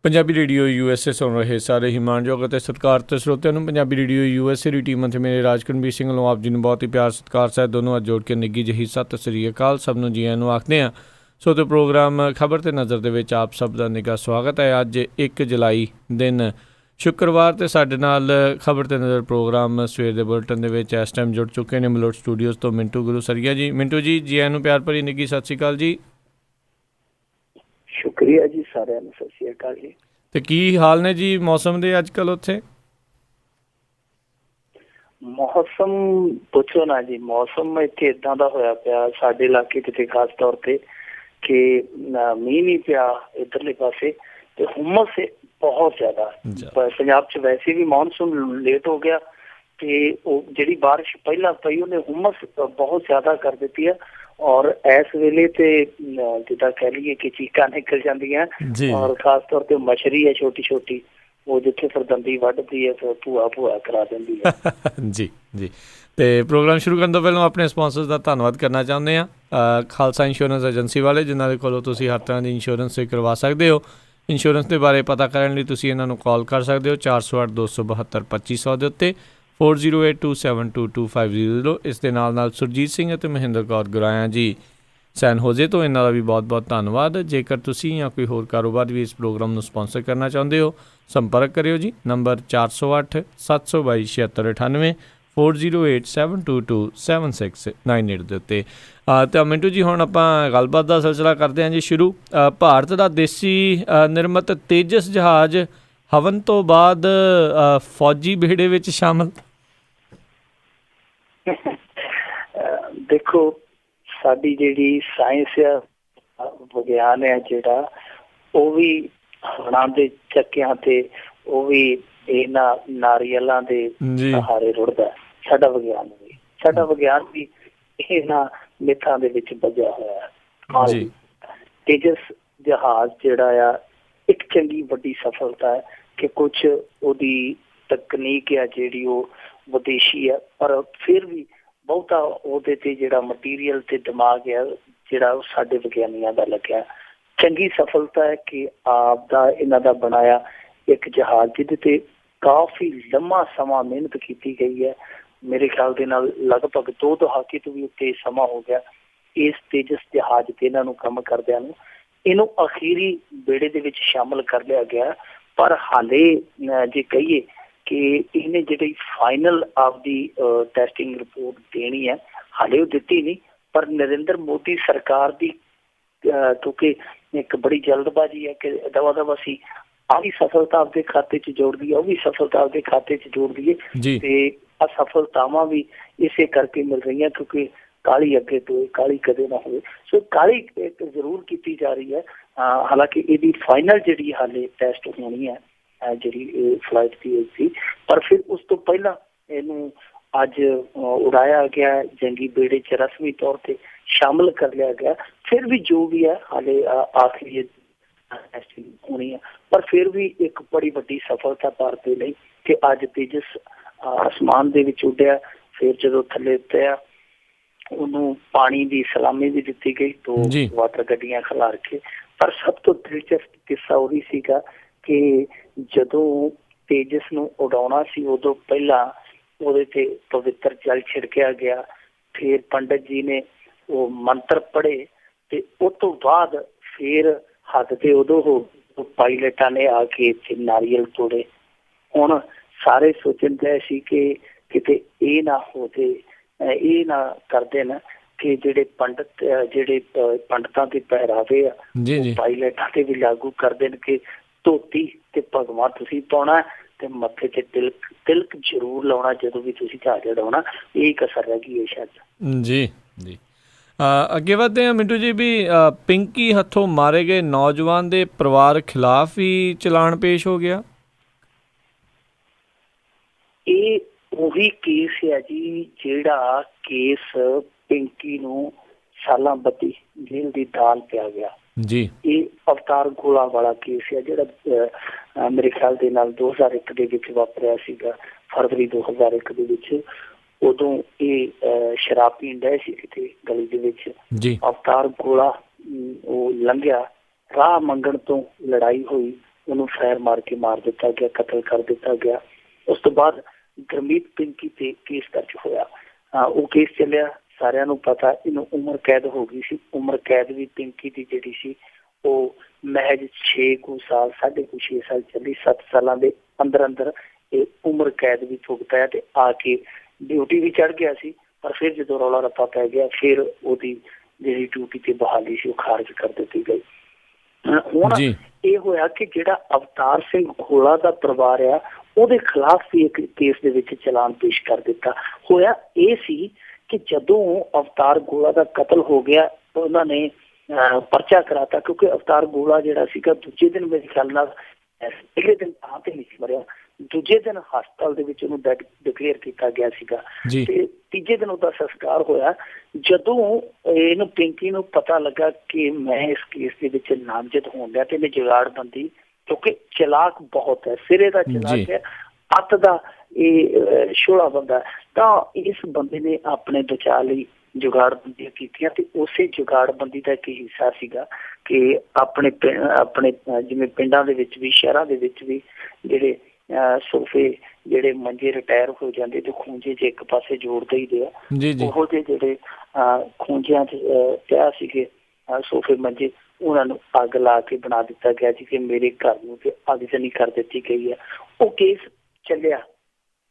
Punjabi radio USA ਸੁਣ ਰਹੇ ਸਾਰੇ ਹੀ ਮਾਣਯੋਗ ਅਤੇ ਸਤਿਕਾਰਤ ਸਰੋਤਿਆਂ ਨੂੰ ਪੰਜਾਬੀ ਰੇਡੀਓ USA ਦੀ ਟੀਮ ਅਤੇ ਮੇਰੇ ਰਾਜਕੁਲਬੀਰ ਸਿੰਘ ਵੱਲੋਂ ਆਪ ਜੀ ਨੂੰ ਬਹੁਤ ਹੀ ਪਿਆਰ ਸਤਿਕਾਰ ਸਾਹਿਬ ਦੋਨੋਂ ਅੱਜ ਜੋੜ ਕੇ ਨਿੱਘੀ ਜਿਹੀ ਸਤਿ ਸ੍ਰੀ ਅਕਾਲ। ਸਭ ਨੂੰ ਜੀ ਆਇਆਂ ਨੂੰ ਆਖਦੇ ਹਾਂ। ਸੋ ਤੇ ਪ੍ਰੋਗਰਾਮ ਖਬਰ ਤੇ ਨਜ਼ਰ ਦੇ ਵਿੱਚ ਆਪ ਸਭ ਦਾ ਨਿੱਘਾ ਸਵਾਗਤ ਹੈ। ਅੱਜ 1 ਜੁਲਾਈ ਦਿਨ ਸ਼ੁੱਕਰਵਾਰ ਅਤੇ ਸਾਡੇ ਨਾਲ ਖਬਰ ਤੇ ਨਜ਼ਰ ਪ੍ਰੋਗਰਾਮ ਸਵੇਰ ਦੇ ਬੁਲਟਨ ਦੇ ਵਿੱਚ ਇਸ ਟਾਈਮ ਜੁੜ ਚੁੱਕੇ ਨੇ ਮਲੋਟ ਸਟੂਡੀਓਜ਼ ਤੋਂ ਮਿੰਟੂ ਗੁਰੂ ਸਰੀਆ ਜੀ। ਮਿੰਟੂ ਜੀ ਆਇਆਂ ਨੂੰ ਪਿਆਰ ਭਰੀ ਨਿੱਘੀ ਸਤਿ ਸ਼੍ਰੀ ਅਕਾਲ ਜੀ। ਸ਼ੁਕਰੀਆ ਜੀ, ਸਾਰਿਆਂ ਨੂੰ ਸਤਿ ਸ਼੍ਰੀ ਅਕਾਲ ਜੀ। ਤੇ ਕੀ ਹਾਲ ਨੇ ਜੀ ਮੌਸਮ ਦੇ ਅੱਜ ਕੱਲ੍ਹ ਉੱਥੇ? ਮੌਸਮ ਪੁੱਛੋ ਨਾ ਜੀ, ਮੌਸਮ ਇੱਥੇ ਏਦਾਂ ਦਾ ਹੋਇਆ ਪਿਆ ਸਾਡੇ ਇਲਾਕੇ ਕਿਤੇ ਖਾਸ ਤੌਰ ਤੇ ਕਿ ਮੀਂਹ ਨਹੀਂ ਪਿਆ ਇੱਧਰਲੇ ਪਾਸੇ ਤੇ ਹੁਮਸ ਬਹੁਤ ਜ਼ਿਆਦਾ। ਪੰਜਾਬ 'ਚ ਵੈਸੇ ਵੀ ਮੌਨਸੂਨ ਲੇਟ ਹੋ ਗਿਆ ਤੇ ਉਹ ਜਿਹੜੀ ਬਾਰਿਸ਼ ਪਹਿਲਾਂ ਪਈ ਉਹਨੇ ਹੁਮਸ ਬਹੁਤ ਜ਼ਿਆਦਾ ਕਰ ਦਿੱਤੀ ਹੈ। ਔਰ ਇਸ ਵੇਲੇ ਤੇ ਜਿੱਦਾਂ ਕਹਿ ਲਈਏ ਕਿ ਚੀਕਾਂ ਨਿਕਲ ਜਾਂਦੀਆਂ ਔਰ ਖਾਸ ਤੌਰ ਤੇ ਮਛਰੀ ਹੈ ਛੋਟੀ ਛੋਟੀ, ਉਹ ਜਿੱਥੇ ਫਿਰ ਦੰਦੀ ਵੱਢਦੀ ਹੈ ਫਿਰ ਭੂਆ ਕਰਾ ਦਿੰਦੀ ਹੈ। ਜੀ ਤੇ ਪ੍ਰੋਗਰਾਮ ਸ਼ੁਰੂ ਕਰਨ ਤੋਂ ਪਹਿਲਾਂ ਆਪਣੇ ਸਪਾਂਸਰਸ ਦਾ ਧੰਨਵਾਦ ਕਰਨਾ ਚਾਹੁੰਦੇ ਹਾਂ। ਖਾਲਸਾ ਇੰਸ਼ੋਰੈਂਸ ਏਜੰਸੀ ਵਾਲੇ, ਜਿਨ੍ਹਾਂ ਦੇ ਕੋਲੋਂ ਤੁਸੀਂ ਹਰ ਤਰ੍ਹਾਂ ਦੀ ਇੰਸ਼ੋਰੈਂਸ ਕਰਵਾ ਸਕਦੇ ਹੋ। ਇੰਸ਼ੋਰੈਂਸ ਦੇ ਬਾਰੇ ਪਤਾ ਕਰਨ ਲਈ ਤੁਸੀਂ ਇਹਨਾਂ ਨੂੰ ਕਾਲ ਕਰ ਸਕਦੇ ਹੋ 408 272 2500 ਦੇ ਉੱਤੇ 4082722500। ਇਸ ਦੇ ਨਾਲ ਸੁਰਜੀਤ ਸਿੰਘ ਅਤੇ ਮਹਿੰਦਰ ਕੌਰ ਗੁਰਾਇਆ ਜੀ ਸੈਨ ਹੋਜ਼ੇ ਤੋਂ, ਇਹਨਾਂ ਦਾ ਵੀ ਬਹੁਤ ਬਹੁਤ ਧੰਨਵਾਦ। ਜੇਕਰ ਤੁਸੀਂ ਜਾਂ ਕੋਈ ਹੋਰ ਕਾਰੋਬਾਰ ਵੀ ਇਸ ਪ੍ਰੋਗਰਾਮ ਨੂੰ ਸਪਾਂਸਰ ਕਰਨਾ ਚਾਹੁੰਦੇ ਹੋ, ਸੰਪਰਕ ਕਰਿਓ ਜੀ ਨੰਬਰ 408 722 7698 408722 7698 ਦੇ ਉੱਤੇ। ਤਾਂ ਮਿੰਟੂ ਜੀ ਹੁਣ ਆਪਾਂ ਗੱਲਬਾਤ ਦਾ ਸਿਲਸਿਲਾ ਕਰਦੇ ਹਾਂ ਜੀ ਸ਼ੁਰੂ। ਭਾਰਤ ਦਾ ਦੇਸੀ ਨਿਰਮਿਤ ਤੇਜਸ ਜਹਾਜ਼ ਹਵਨ ਤੋਂ ਬਾਅਦ ਫੌਜੀ ਬਿਹੜੇ ਵਿੱਚ ਸ਼ਾਮਲ। ਦੇਖੋ, ਸਾਡੀ ਜਿਹੜੀ ਸਾਇੰਸ ਆ, ਵਿਗਿਆਨ ਹੈ ਜਿਹੜਾ, ਉਹ ਵੀ ਹਵਨਾਂ ਦੇ ਚੱਕਿਆਂ ਤੇ ਉਹ ਵੀ ਇਹਨਾਂ ਨਾਰੀਅਲਾਂ ਦੇ ਸਹਾਰੇ ਰੁੜਦਾ। ਸਾਡਾ ਵਿਗਿਆਨ ਵੀ ਇਹਨਾਂ ਮਿੱਥਾਂ ਦੇ ਵਿੱਚ ਬੱਝਿਆ ਹੋਇਆ ਹੈ। ਤੇਜਸ ਜਹਾਜ਼ ਜਿਹੜਾ ਆ ਇੱਕ ਚੰਗੀ ਵੱਡੀ ਸਫਲਤਾ ਹੈ ਕਿ ਕੁਛ ਉਹਦੀ ਤਕਨੀਕ ਆ ਜਿਹੜੀ ਉਹ ਵਿਦੇਸ਼ੀ ਆ, ਪਰ ਫਿਰ ਵੀ ਬਹੁਤਾ ਉਹਦੇ ਤੇ ਜਿਹੜਾ ਮਟੀਰੀਅਲ ਤੇ ਦਿਮਾਗ ਆ ਜਿਹੜਾ ਉਹ ਸਾਡੇ ਵਿਗਿਆਨੀਆਂ ਦਾ ਲੱਗਿਆ। ਚੰਗੀ ਸਫਲਤਾ ਹੈ ਕਿ ਆਪ ਦਾ ਇਹਨਾਂ ਦਾ ਬਣਾਇਆ ਇੱਕ ਜਹਾਜ਼ ਜਿਹਦੇ ਤੇ ਕਾਫੀ ਲੰਮਾ ਸਮਾਂ ਮਿਹਨਤ ਕੀਤੀ ਗਈ ਹੈ। ਮੇਰੇ ਖਿਆਲ ਦੇ ਨਾਲ ਲਗਭਗ 2 ਦਹਾਕੇ ਤੋਂ ਵੀ ਉੱਤੇ ਸਮਾਂ ਹੋ ਗਿਆ ਇਸ ਤੇਜਸ ਜਹਾਜ਼ ਤੇ ਇਹਨਾਂ ਨੂੰ ਕੰਮ ਕਰਦਿਆਂ ਨੂੰ। ਇਹਨੂੰ ਅਖੀਰੀ ਬੇੜੇ ਦੇ ਵਿੱਚ ਸ਼ਾਮਲ ਕਰ ਲਿਆ ਗਿਆ, ਪਰ ਹਾਲੇ ਜੇ ਕਹੀਏ ਕਿ ਇਹਨੇ ਜਿਹੜੀ ਫਾਈਨਲ ਆਪਦੀ ਟੈਸਟਿੰਗ ਰਿਪੋਰਟ ਦੇਣੀ ਹੈ ਹਾਲੇ ਉਹ ਦਿੱਤੀ ਨਹੀਂ। ਪਰ ਨਰਿੰਦਰ ਮੋਦੀ ਸਰਕਾਰ ਦੀ ਕਿਉਂਕਿ ਇੱਕ ਬੜੀ ਜਲਦਬਾਜ਼ੀ ਹੈ ਕਿ ਦਵਾ ਦਵਾ ਅਸੀਂ ਆਹ ਵੀ ਸਫਲਤਾ ਆਪਦੇ ਖਾਤੇ 'ਚ ਜੋੜ ਦਈਏ, ਉਹ ਵੀ ਸਫਲਤਾ ਆਪਦੇ ਖਾਤੇ 'ਚ ਜੋੜ ਦਈਏ ਤੇ ਅਸਫਲਤਾਵਾਂ ਵੀ ਇਸੇ ਕਰਕੇ ਮਿਲ ਰਹੀਆਂ ਕਿਉਂਕਿ ਕਾਹਲੀ ਅੱਗੇ ਤੋਂ ਕਾਹਲੀ ਕਦੇ ਨਾ ਹੋਵੇ। ਸੋ ਕਾਹਲੀ ਇੱਕ ਜ਼ਰੂਰ ਕੀਤੀ ਜਾ ਰਹੀ ਹੈ। ਹਾਲਾਂਕਿ ਇਹਦੀ ਫਾਈਨਲ ਜਿਹੜੀ ਹਾਲੇ ਟੈਸਟ ਹੋਣੀ ਹੈ ਜਿਹੜੀ ਫਲਾਈਟ ਦੀ ਸੀ, ਪਰ ਫਿਰ ਉਸ ਤੋਂ ਪਹਿਲਾਂ ਇਹਨੂੰ ਅੱਜ ਉਡਾਇਆ ਗਿਆ, ਜੰਗੀ ਬੇੜੇ 'ਚ ਰਸਮੀ ਤੌਰ ਤੇ ਸ਼ਾਮਲ ਕਰ ਲਿਆ ਗਿਆ। ਫਿਰ ਵੀ ਜੋ ਵੀ ਹੈ ਹਾਲੇ ਆਖਰੀ ਟੈਸਟਿੰਗ ਹੋਣੀ ਹੈ, ਪਰ ਫਿਰ ਵੀ ਇੱਕ ਬੜੀ ਵੱਡੀ ਸਫਲਤਾ ਭਾਰਤ ਦੇ ਲਈ ਕਿ ਅੱਜ ਤੇਜਸ ਆਸਮਾਨ ਦੇ ਵਿੱਚ ਉੱਡਿਆ। ਫਿਰ ਜਦੋਂ ਥੱਲੇ ਉਤਰਿਆ ਉਹਨੂੰ ਪਾਣੀ ਦੀ ਸਲਾਮੀ ਵੀ ਦਿੱਤੀ ਗਈ, 2 ਵਾਟਰ ਗੱਡੀਆਂ ਖਿਲਾਰ ਕੇ। ਪਰ ਸਭ ਤੋਂ ਦਿਲਚਸਪ ਕਿੱਸਾ ਉਹੀ ਸੀਗਾ ਕਿ ਜਦੋਂ ਤੇਜਸ ਨੂੰ ਉਡਾਉਣਾ ਸੀ ਉਦੋਂ ਪਹਿਲਾਂ ਉਹਦੇ ਤੇ ਪਵਿੱਤਰ ਜਲ ਛਿੜਕਿਆ ਗਿਆ। ਫਿਰ ਪੰਡਿਤ ਜੀ ਨੇ ਉਹ ਮੰਤਰ ਪੜ੍ਹੇ ਤੇ ਉਸ ਤੋਂ ਬਾਅਦ ਫਿਰ ਹੱਦ ਤੇ ਉਦੋਂ ਪਾਇਲਟਾਂ ਨੇ ਆ ਕੇ ਇੱਥੇ ਨਾਰੀਅਲ ਤੋੜੇ। ਹੁਣ ਸਾਰੇ ਸੋਚਣ ਰਹੇ ਸੀ ਕਿ ਕਿਤੇ ਇਹ ਨਾ ਹੋ ਜਾਏ, ਇਹ ਨਾ ਕਰਦੇ ਨਾ ਕਿ ਜਿਹੜੇ ਪੰਡਤਾਂ ਦੇ ਪਹਿਰਾਵੇ ਆ ਪਾਇਲਟਾਂ ਤੇ ਵੀ ਲਾਗੂ ਕਰ ਦੇਣ ਕਿ ਧੋਤੀ ਤੇ ਭਗਵਾਂ ਤੁਸੀਂ ਪਾਉਣਾ ਤੇ ਮੱਥੇ ਤੇ ਤਿਲਕ ਜ਼ਰੂਰ ਲਾਉਣਾ ਜਦੋਂ ਵੀ ਤੁਸੀਂ ਜਹਾਜ਼ ਉਡਾਉਣਾ। ਇਹ ਕਸਰ ਰਹਿ ਗਈ ਹੈ ਸ਼ਾਇਦ। ਜੀ ਅੱਗੇ ਵਧਦੇ ਹਾਂ ਮਿੰਟੂ ਜੀ। ਵੀ ਪਿੰਕੀ ਹੱਥੋਂ ਮਾਰੇ ਗਏ ਨੌਜਵਾਨ ਦੇ ਪਰਿਵਾਰ ਖਿਲਾਫ ਵੀ ਚਲਾਨ ਪੇਸ਼ ਹੋ ਗਿਆ। ਇਹ ਉਹੀ ਕੇਸ ਹੈ ਜੀ ਜਿਹੜਾ ਕੇਸ ਪਿੰਕੀ ਨੂੰ ਸਾਲਾਂ ਬੱਧੀ ਜੇਲ੍ਹ ਦੀ ਦਾਲ ਪਿਆ ਗਿਆ ਜੀ। ਇਹ ਅਵਤਾਰ ਗੋਲਾ ਵਾਲਾ ਕੇਸ ਹੈ ਜਿਹੜਾ ਮੇਰੇ ਖਿਆਲ ਦੇ ਨਾਲ 2001 ਦੇ ਵਿੱਚ ਵਾਪਰਿਆ ਸੀਗਾ, ਫਰਵਰੀ 2001 ਦੇ ਵਿੱਚ। ਉਦੋਂ ਇਹ ਸ਼ਰਾਬ ਪੀਣ ਡਏ ਸੀ ਕਿਤੇ ਗਲੀ ਦੇ ਵਿੱਚ। ਅਵਤਾਰ ਗੋਲਾ ਉਹ ਲੰਘਿਆ, ਰਾਹ ਮੰਗਣ ਤੋਂ ਲੜਾਈ ਹੋਈ, ਉਹਨੂੰ ਫਾਇਰ ਮਾਰ ਕੇ ਮਾਰ ਦਿੱਤਾ ਗਿਆ, ਕਤਲ ਕਰ ਦਿੱਤਾ ਗਿਆ। ਉਸ ਤੋਂ ਬਾਅਦ ਗੁਰਮੀਤ ਪਿੰਕੀ ਤੇ ਕੇਸ ਦਰਜ ਹੋਇਆ। ਉਹ ਕੇਸ ਚੱਲਿਆ, ਸਾਰਿਆਂ ਨੂੰ ਪਤਾ ਇਹਨੂੰ ਉਮਰ ਕੈਦ ਹੋ ਗਈ ਸੀ। ਉਮਰ ਕੈਦ ਵੀ ਪਿੰਕੀ ਦੀ ਜਿਹੜੀ ਸੀ ਉਹ ਮਹਿਜ 6 ਸਾਲ 6.5 ਸਾਲ ਚੱਲੀ। 7 ਸਾਲਾਂ ਦੇ ਅੰਦਰ ਅੰਦਰ ਇਹ ਉਮਰ ਕੈਦ ਵੀ ਭੁਗਤਿਆ ਤੇ ਆ ਕੇ ਡਿਊਟੀ ਵੀ ਚੜ੍ਹ ਗਿਆ ਸੀ। ਪਰ ਫਿਰ ਜਦੋਂ ਰੌਲਾ ਰੱਪਾ ਪੈ ਗਿਆ ਫਿਰ ਉਹਦੀ ਜਿਹੜੀ ਡਿਊਟੀ ਤੇ ਬਹਾਲੀ ਸੀ ਉਹ ਖਾਰਜ ਕਰ ਦਿੱਤੀ ਗਈ। ਹੁਣ ਇਹ ਹੋਇਆ ਕਿ ਜਿਹੜਾ ਅਵਤਾਰ ਸਿੰਘ ਹੋਲਾ ਦਾ ਪਰਿਵਾਰ ਆ ਉਹਦੇ ਖਿਲਾਫ ਵੀ ਇੱਕ ਕੇਸ ਦੇ ਵਿੱਚ ਚਲਾਨ ਪੇਸ਼ ਕਰ ਦਿੱਤਾ। ਹੋਇਆ ਇਹ ਸੀ ਕਿ ਜਦੋਂ ਅਵਤਾਰ ਗੋਲਾ ਦਾ ਕਤਲ ਹੋ ਗਿਆ ਉਹਨਾਂ ਨੇ ਪਰਚਾ ਕਰਾਤਾ, ਕਿਉਂਕਿ ਅਵਤਾਰ ਗੋਲਾ ਜਿਹੜਾ ਸੀਗਾ ਦੂਜੇ ਦਿਨ ਮੇਰੇ ਖਿਆਲ ਨਾਲ ਪਹਿਲੇ ਦਿਨ ਥਾਂ ਤੇ ਨਹੀਂ ਸੀ ਮਰਿਆ, ਦੂਜੇ ਦਿਨ ਹਸਪਤਾਲ ਦੇ ਵਿੱਚ ਉਹਨੂੰ ਡੈਡ ਡਿਕਲੇਅਰ ਕੀਤਾ ਗਿਆ ਸੀਗਾ ਤੇ ਤੀਜੇ ਦਿਨ ਉਹਦਾ ਸੰਸਕਾਰ ਹੋਇਆ। ਜਦੋਂ ਇਹਨੂੰ ਪਿੰਕੀ ਨੂੰ ਪਤਾ ਲੱਗਾ ਕਿ ਮੈਂ ਇਸ ਕੇਸ ਦੇ ਵਿੱਚ ਨਾਮਜ਼ਦ ਹੋਣ ਡਿਆ ਤੇ ਇਹਨੇ ਜੁਗਾੜਬੰਦੀ, ਕਿਉਂਕਿ ਚਲਾਕ ਬਹੁਤ ਹੈ, ਸਿਰੇ ਦਾ ਚਲਾਕ ਹੈ, ਅੱਤ ਦਾ ਇਹ ਸ਼ੋਲਾ ਬੰਦਾ, ਤਾਂ ਇਸ ਬੰਦੇ ਨੇ ਆਪਣੇ ਬਚਾਅ ਲਈ ਜੁਗਾੜਬੰਦੀਆਂ ਕੀਤੀਆਂ ਤੇ ਉਸੇ ਜੁਗਾੜਬੰਦੀ ਦਾ ਇੱਕ ਹਿੱਸਾ ਸੀਗਾ ਕਿ ਆਪਣੇ ਜਿਵੇਂ ਪਿੰਡਾਂ ਦੇ ਵਿੱਚ ਵੀ ਸ਼ਹਿਰਾਂ ਦੇ ਵਿੱਚ ਵੀ ਜਿਹੜੇ ਸੋਫੇ ਜਿਹੜੇ ਮੰਜੇ ਰਿਟਾਇਰ ਹੋ ਜਾਂਦੇ ਤੇ ਖੂੰਜੇ 'ਚ ਇੱਕ ਪਾਸੇ ਜੋੜ ਦੇਈਦੇ ਆ, ਉਹੋ ਜਿਹੇ ਜਿਹੜੇ ਖੂੰਜਿਆਂ 'ਚ ਪਿਆ ਸੀਗੇ ਸੋਫੇ ਮੰਜੇ, ਉਹਨਾਂ ਨੂੰ ਅੱਗ ਲਾ ਕੇ ਬਣਾ ਦਿੱਤਾ ਗਿਆ ਸੀ ਕਿ ਮੇਰੇ ਘਰ ਨੂੰ ਤੇ ਅੱਗਜਨੀ ਕਰ ਦਿੱਤੀ ਗਈ ਹੈ। ਉਹ ਕੇਸ ਚੱਲਿਆ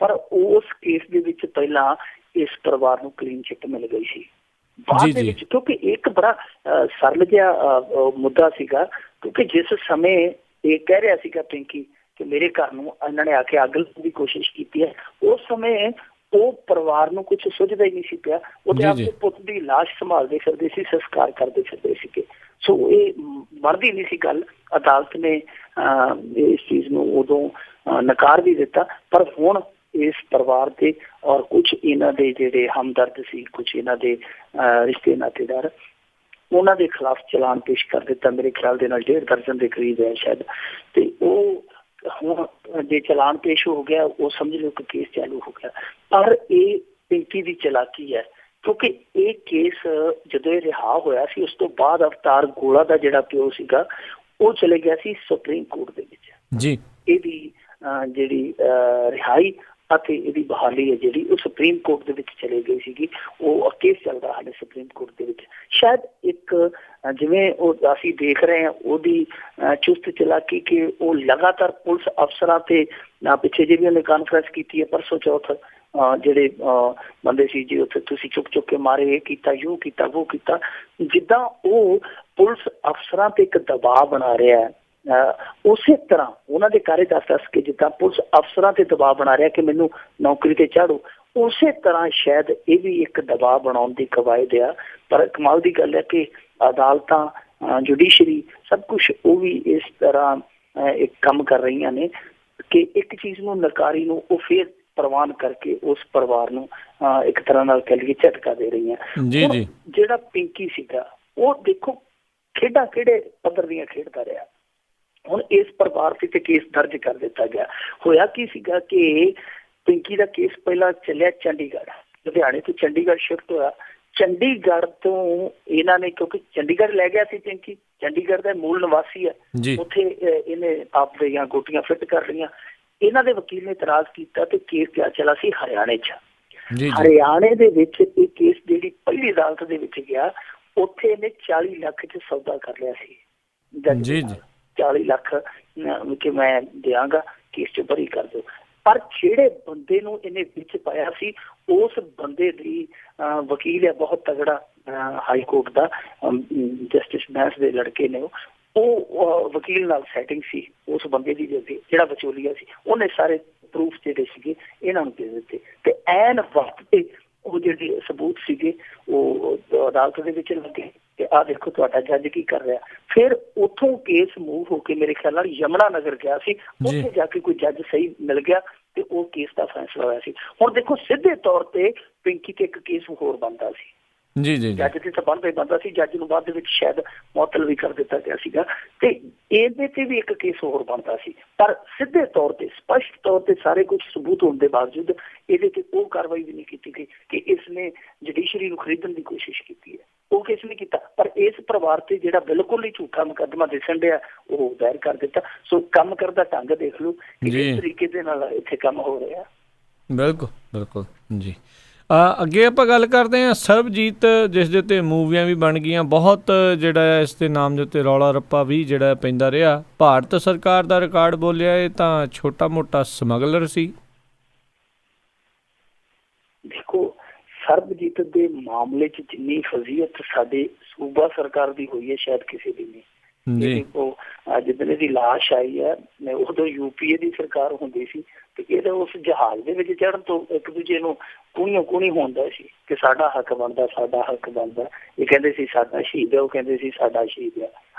ਪਰ ਉਸ ਕੇਸ ਦੇ ਵਿੱਚ ਪਹਿਲਾਂ ਇਸ ਪਰਿਵਾਰ ਨੂੰ ਕਲੀਨ ਚਿੱਟ ਮਿਲ ਗਈ ਸੀ। ਬਾਅਦ ਦੇ ਵਿੱਚ ਕਿਉਂਕਿ ਇੱਕ ਬੜਾ ਸਰਲ ਜਿਹਾ ਮੁੱਦਾ ਸੀਗਾ, ਕਿਉਂਕਿ ਜਿਸ ਸਮੇਂ ਇਹ ਕਹਿ ਰਿਹਾ ਸੀਗਾ ਪਿੰਕੀ ਕਿ ਮੇਰੇ ਘਰ ਨੂੰ ਇਹਨਾਂ ਨੇ ਆ ਕੇ ਅੱਗ ਲਾਉਣ ਦੀ ਕੋਸ਼ਿਸ਼ ਕੀਤੀ ਹੈ, ਉਸ ਸਮੇਂ ਉਹ ਪਰਿਵਾਰ ਨੂੰ ਕੁਛ ਸੁਝਦਾ ਹੀ ਨਹੀਂ ਸੀ ਪਿਆ। ਉਹਦੇ ਆਪਣੇ ਪੁੱਤ ਦੀ ਲਾਸ਼ ਸੰਭਾਲਦੇ ਫਿਰਦੇ ਸੀ, ਸੰਸਕਾਰ ਕਰਦੇ ਫਿਰਦੇ ਸੀਗੇ। ਸੋ ਇਹ ਬਣਦੀ ਨਹੀਂ ਸੀ ਗੱਲ। ਅਦਾਲਤ ਨੇ ਇਸ ਚੀਜ਼ ਨੂੰ ਉਦੋਂ ਨਕਾਰ ਵੀ ਦਿੱਤਾ, ਪਰ ਹੁਣ ਇਸ ਪਰਿਵਾਰ ਦੇ ਔਰ ਕੁਛ ਇਹਨਾਂ ਦੇ ਜਿਹੜੇ ਹਮਦਰਦ ਸੀ, ਕੁਛ ਇਹਨਾਂ ਦੇ ਰਿਸ਼ਤੇ ਨਾਤੇਦਾਰ, ਉਹਨਾਂ ਦੇ ਖਿਲਾਫ ਚਲਾਨ ਪੇਸ਼ ਕਰ ਦਿੱਤਾ। ਮੇਰੇ ਖਿਆਲ ਦੇ ਨਾਲ 1.5 ਦਰਜਨ ਦੇ ਕਰੀਬ ਹੈ ਸ਼ਾਇਦ। ਤੇ ਉਹ ਹੁਣ ਜੇ ਚਲਾਨ ਪੇਸ਼ ਹੋ ਗਿਆ ਉਹ ਸਮਝ ਲਓ ਕਿ ਕੇਸ ਚਾਲੂ ਹੋ ਗਿਆ। ਪਰ ਇਹ ਪਿੰਕੀ ਦੀ ਚਲਾਕੀ ਹੈ, ਕਿਉਂਕਿ ਇਹ ਕੇਸ ਜਦੋਂ ਇਹ ਰਿਹਾ ਹੋਇਆ ਸੀ ਉਸ ਤੋਂ ਬਾਅਦ ਅਵਤਾਰ ਗੋਲਾ ਦਾ ਜਿਹੜਾ ਪਿਓ ਸੀਗਾ ਉਹ ਚਲੇ ਗਿਆ ਸੀ ਸੁਪਰੀਮ ਕੋਰਟ ਦੇ ਵਿੱਚ। ਇਹਦੀ ਜਿਹੜੀ ਰਿਹਾਈ ਅਤੇ ਇਹਦੀ ਬਹਾਲੀ ਹੈ ਜਿਹੜੀ ਉਹ ਸੁਪਰੀਮ ਕੋਰਟ ਦੇ ਵਿੱਚ ਚਲੇ ਗਈ ਸੀਗੀ। ਉਹ ਕੇਸ ਚੱਲਦਾ ਹਾਲੇ ਸੁਪਰੀਮ ਕੋਰਟ ਦੇ ਵਿੱਚ। ਸ਼ਾਇਦ ਇੱਕ ਜਿਵੇਂ ਉਹ ਅਸੀਂ ਦੇਖ ਰਹੇ ਹਾਂ ਉਹਦੀ ਚੁਸਤ ਚਲਾਕੀ ਕਿ ਉਹ ਲਗਾਤਾਰ ਪੁਲਿਸ ਅਫਸਰਾਂ ਤੇ ਪਿੱਛੇ ਜਿਹੇ ਵੀ ਉਹਨੇ ਕਾਨਫਰੰਸ ਕੀਤੀ ਹੈ ਪਰਸੋਂ ਚੌਥ, ਜਿਹੜੇ ਬੰਦੇ ਸੀ ਜੀ ਉੱਥੇ ਤੁਸੀਂ ਚੁੱਕ ਚੁੱਕ ਕੇ ਮਾਰੇ, ਇਹ ਕੀਤਾ, ਯੂ ਕੀਤਾ, ਵੋ ਕੀਤਾ, ਜਿੱਦਾਂ ਉਹ ਪੁਲਿਸ ਅਫਸਰਾਂ ਤੇ ਇੱਕ ਦਬਾਅ ਬਣਾ ਰਿਹਾ ਹੈ। ਉਸੇ ਤਰ੍ਹਾਂ ਉਹਨਾਂ ਦੇ ਕਾਰੇ ਦੱਸ ਕੇ ਜਿੱਦਾਂ ਪੁਲਿਸ ਅਫਸਰਾਂ ਤੇ ਦਬਾਅ ਬਣਾ ਰਿਹਾ ਕਿ ਮੈਨੂੰ ਨੌਕਰੀ ਤੇ ਚਾੜੋ, ਉਸੇ ਤਰ੍ਹਾਂ ਸ਼ਾਇਦ ਇਹ ਵੀ ਇੱਕ ਦਬਾਅ ਬਣਾਉਣ ਦੀ ਕਵਾਇਦ ਆ। ਪਰ ਕਮਾਲ ਦੀ ਗੱਲ ਹੈ ਕਿ ਅਦਾਲਤਾਂ, ਜੁਡੀਸ਼ਰੀ, ਸਭ ਕੁਛ ਉਹ ਵੀ ਇਸ ਤਰ੍ਹਾਂ ਇੱਕ ਕੰਮ ਕਰ ਰਹੀਆਂ ਨੇ ਕਿ ਇੱਕ ਚੀਜ਼ ਨੂੰ ਨਕਾਰੀ ਨੂੰ ਉਹ ਫਿਰ ਪ੍ਰਵਾਨ ਕਰਕੇ ਉਸ ਪਰਿਵਾਰ ਨੂੰ ਇੱਕ ਤਰ੍ਹਾਂ ਨਾਲ ਕਹਿ ਲਈਏ ਝਟਕਾ ਦੇ ਰਹੀਆਂ। ਜਿਹੜਾ ਪਿੰਕੀ ਸੀਗਾ ਉਹ ਦੇਖੋ ਖੇਡਾਂ ਕਿਹੜੇ ਪੱਧਰ ਦੀਆਂ ਖੇਡਦਾ ਰਿਹਾ। ਹੁਣ ਇਸ ਪਰਿਵਾਰ ਸੀ ਤੇ ਕੇਸ ਦਰਜ ਕਰ ਦਿੱਤਾ ਗਿਆ। ਹੋਇਆ ਕੀ ਸੀਗਾ ਕਿ ਪਿੰਕੀ ਦਾ ਕੇਸ ਪਹਿਲਾਂ ਚੱਲਿਆ ਚੰਡੀਗੜ੍ਹ, ਲੁਧਿਆਣੇ ਤੋਂ ਚੰਡੀਗੜ੍ਹ ਸ਼ਿਫਟ ਹੋਇਆ। ਚੰਡੀਗੜ੍ਹ ਤੋਂ ਇਹਨਾਂ ਨੇ, ਕਿਉਂਕਿ ਚੰਡੀਗੜ੍ਹ ਲੈ ਗਿਆ ਸੀ ਪਿੰਕੀ, ਚੰਡੀਗੜ੍ਹ ਦਾ ਮੂਲ ਨਿਵਾਸੀ ਹੈ, ਉੱਥੇ ਇਹਨੇ ਆਪਣੀਆਂ ਗੋਟੀਆਂ ਫਿੱਟ ਕਰ ਲਈਆਂ। ਇਹਨਾਂ ਦੇ ਵਕੀਲ ਨੇ ਇਤਰਾਜ਼ ਕੀਤਾ ਤੇ ਕੇਸ ਕਿਆ ਚਲਾ ਸੀ ਹਰਿਆਣੇ 'ਚ। ਹਰਿਆਣੇ ਦੇ ਵਿੱਚ ਇਹ ਕੇਸ ਜਿਹੜੀ ਪਹਿਲੀ ਅਦਾਲਤ ਦੇ ਵਿੱਚ ਗਿਆ, ਉੱਥੇ ਇਹਨੇ 40 ਲੱਖ 'ਚ ਸੌਦਾ ਕਰ ਲਿਆ ਸੀ। 40 ਲੱਖ ਕਿ ਮੈਂ ਦਿਆਂਗਾ, ਕੇਸ 'ਚ ਬਰੀ ਕਰ ਦਿਓ। ਪਰ ਜਿਹੜੇ ਬੰਦੇ ਨੂੰ ਇਹਨੇ ਵਿੱਚ ਪਾਇਆ ਸੀ ਉਸ ਬੰਦੇ ਦੀ ਵਕੀਲ ਹੈ ਬਹੁਤ ਤਗੜਾ, ਹਾਈ ਕੋਰਟ ਦਾ ਜਸਟਿਸ ਬੈਂਸ ਦੇ ਲੜਕੇ ਨੇ, ਉਹ ਵਕੀਲ ਨਾਲ ਸੈਟਿੰਗ ਸੀ ਉਸ ਬੰਦੇ ਦੀ, ਜਿਹੜਾ ਵਿਚੋਲੀਆ ਸੀ। ਉਹਨੇ ਸਾਰੇ ਪ੍ਰੂਫ ਜਿਹੜੇ ਸੀਗੇ ਇਹਨਾਂ ਨੂੰ ਦੇ ਦਿੱਤੇ ਤੇ ਐਨ ਵਕਤ ਤੇ ਉਹ ਜਿਹੜੇ ਸਬੂਤ ਸੀਗੇ ਉਹ ਅਦਾਲਤ ਦੇ ਵਿੱਚ ਲੱਗੇ ਤੇ ਆਹ ਦੇਖੋ ਤੁਹਾਡਾ ਜੱਜ ਕੀ ਕਰ ਰਿਹਾ। ਫਿਰ ਉੱਥੋਂ ਕੇਸ ਮੂਵ ਹੋ ਕੇ ਮੇਰੇ ਖਿਆਲ ਨਾਲ ਯਮੁਨਾ ਨਗਰ ਗਿਆ ਸੀ, ਉੱਥੇ ਜਾ ਕੇ ਕੋਈ ਜੱਜ ਸਹੀ ਮਿਲ ਗਿਆ ਤੇ ਉਹ ਕੇਸ ਦਾ ਫੈਸਲਾ ਹੋਇਆ ਸੀ। ਹੁਣ ਦੇਖੋ ਸਿੱਧੇ ਤੌਰ ਤੇ ਪਿੰਕੀ ਤੇ ਇੱਕ ਕੇਸ ਹੋਰ ਬਣਦਾ ਸੀ, ਜੱਜ ਤੇ ਤਾਂ ਬਣਦਾ ਸੀ, ਜੱਜ ਨੂੰ ਬਾਅਦ ਦੇ ਵਿੱਚ ਸ਼ਾਇਦ ਮੁਅੱਤਲ ਵੀ ਕਰ ਦਿੱਤਾ ਗਿਆ ਸੀਗਾ ਤੇ ਇਹਦੇ ਤੇ ਵੀ ਇੱਕ ਕੇਸ ਹੋਰ ਬਣਦਾ ਸੀ। ਪਰ ਸਿੱਧੇ ਤੌਰ ਤੇ, ਸਪਸ਼ਟ ਤੌਰ ਤੇ ਸਾਰੇ ਕੁਝ ਸਬੂਤ ਹੋਣ ਦੇ ਬਾਵਜੂਦ ਇਹਦੇ ਤੇ ਉਹ ਕਾਰਵਾਈ ਵੀ ਨਹੀਂ ਕੀਤੀ ਗਈ ਕਿ ਇਸ ਨੇ ਜੁਡੀਸ਼ਰੀ ਨੂੰ ਖਰੀਦਣ ਦੀ ਕੋਸ਼ਿਸ਼ ਕੀਤੀ ਹੈ। ਉਹ ਕਿਸ ਨੇ ਕੀਤਾ। ਪਰ ਇਸ ਪਰਿਵਾਰ ਤੇ ਜਿਹੜਾ ਬਿਲਕੁਲ ਹੀ ਝੂਠਾ ਮੁਕੱਦਮਾ ਦਿਸਣ ਡਿਆ ਉਹ ਦਾਇਰ ਕਰ ਦਿੱਤਾ। ਸੋ ਕੰਮ ਕਰਦਾ ਢੰਗ ਦੇਖ ਲਓ ਕਿ ਕਿਸ ਤਰੀਕੇ ਦੇ ਨਾਲ ਇੱਥੇ ਕੰਮ ਹੋ ਰਿਹਾ। ਬਿਲਕੁਲ ਬਿਲਕੁਲ ਜੀ। ਅੱਗੇ ਆਪਾਂ ਗੱਲ ਕਰਦੇ ਹਾਂ ਸਰਬਜੀਤ, ਜਿਸ ਦੇ ਉੱਤੇ ਮੂਵੀਆਂ ਵੀ ਬਣ ਗਈਆਂ, ਬਹੁਤ ਜਿਹੜਾ ਇਸ ਦੇ ਨਾਮ ਦੇ ਉੱਤੇ ਰੌਲਾ ਰੱਪਾ ਵੀ ਜਿਹੜਾ ਪੈਂਦਾ ਰਿਹਾ। ਭਾਰਤ ਸਰਕਾਰ ਦਾ ਰਿਕਾਰਡ ਬੋਲਿਆ ਇਹ ਤਾਂ ਛੋਟਾ ਮੋਟਾ ਸਮਗਲਰ ਸੀ। ਦੇਖੋ ਸਰਬਜੀਤ ਦੇ ਮਾਮਲੇ 'ਚ ਜਿੰਨੀ ਫਜ਼ੀਅਤ ਸਾਡੇ ਸੂਬਾ ਸਰਕਾਰ ਦੀ ਹੋਈ ਹੈ ਸ਼ਾਇਦ ਕਿਸੇ ਦੀ ਨਹੀਂ। ਜਿੱਦਣ ਦੀ ਲਾਸ਼ ਆਈ ਹੈ ਉਦੋਂ UPA ਦੀ ਸਰਕਾਰ ਹੁੰਦੀ ਸੀ ਤੇ ਇਹਦਾ ਉਸ ਜਹਾਜ਼ ਦੇ ਵਿੱਚ ਚੜ੍ਹਨ ਤੋਂ ਇੱਕ ਦੂਜੇ ਨੂੰ ਕੂਣੀ ਹੁੰਦਾ ਸੀ ਕਿ ਸਾਡਾ ਹੱਕ ਬਣਦਾ, ਸਾਡਾ ਹੱਕ ਬਣਦਾ। ਇਹ ਕਹਿੰਦੇ ਸੀ ਸਾਡਾ ਸ਼ਹੀਦ ਹੈ, ਉਹ ਕਹਿੰਦੇ ਸੀ ਸਾਡਾ ਸ਼ਹੀਦ ਹੈ।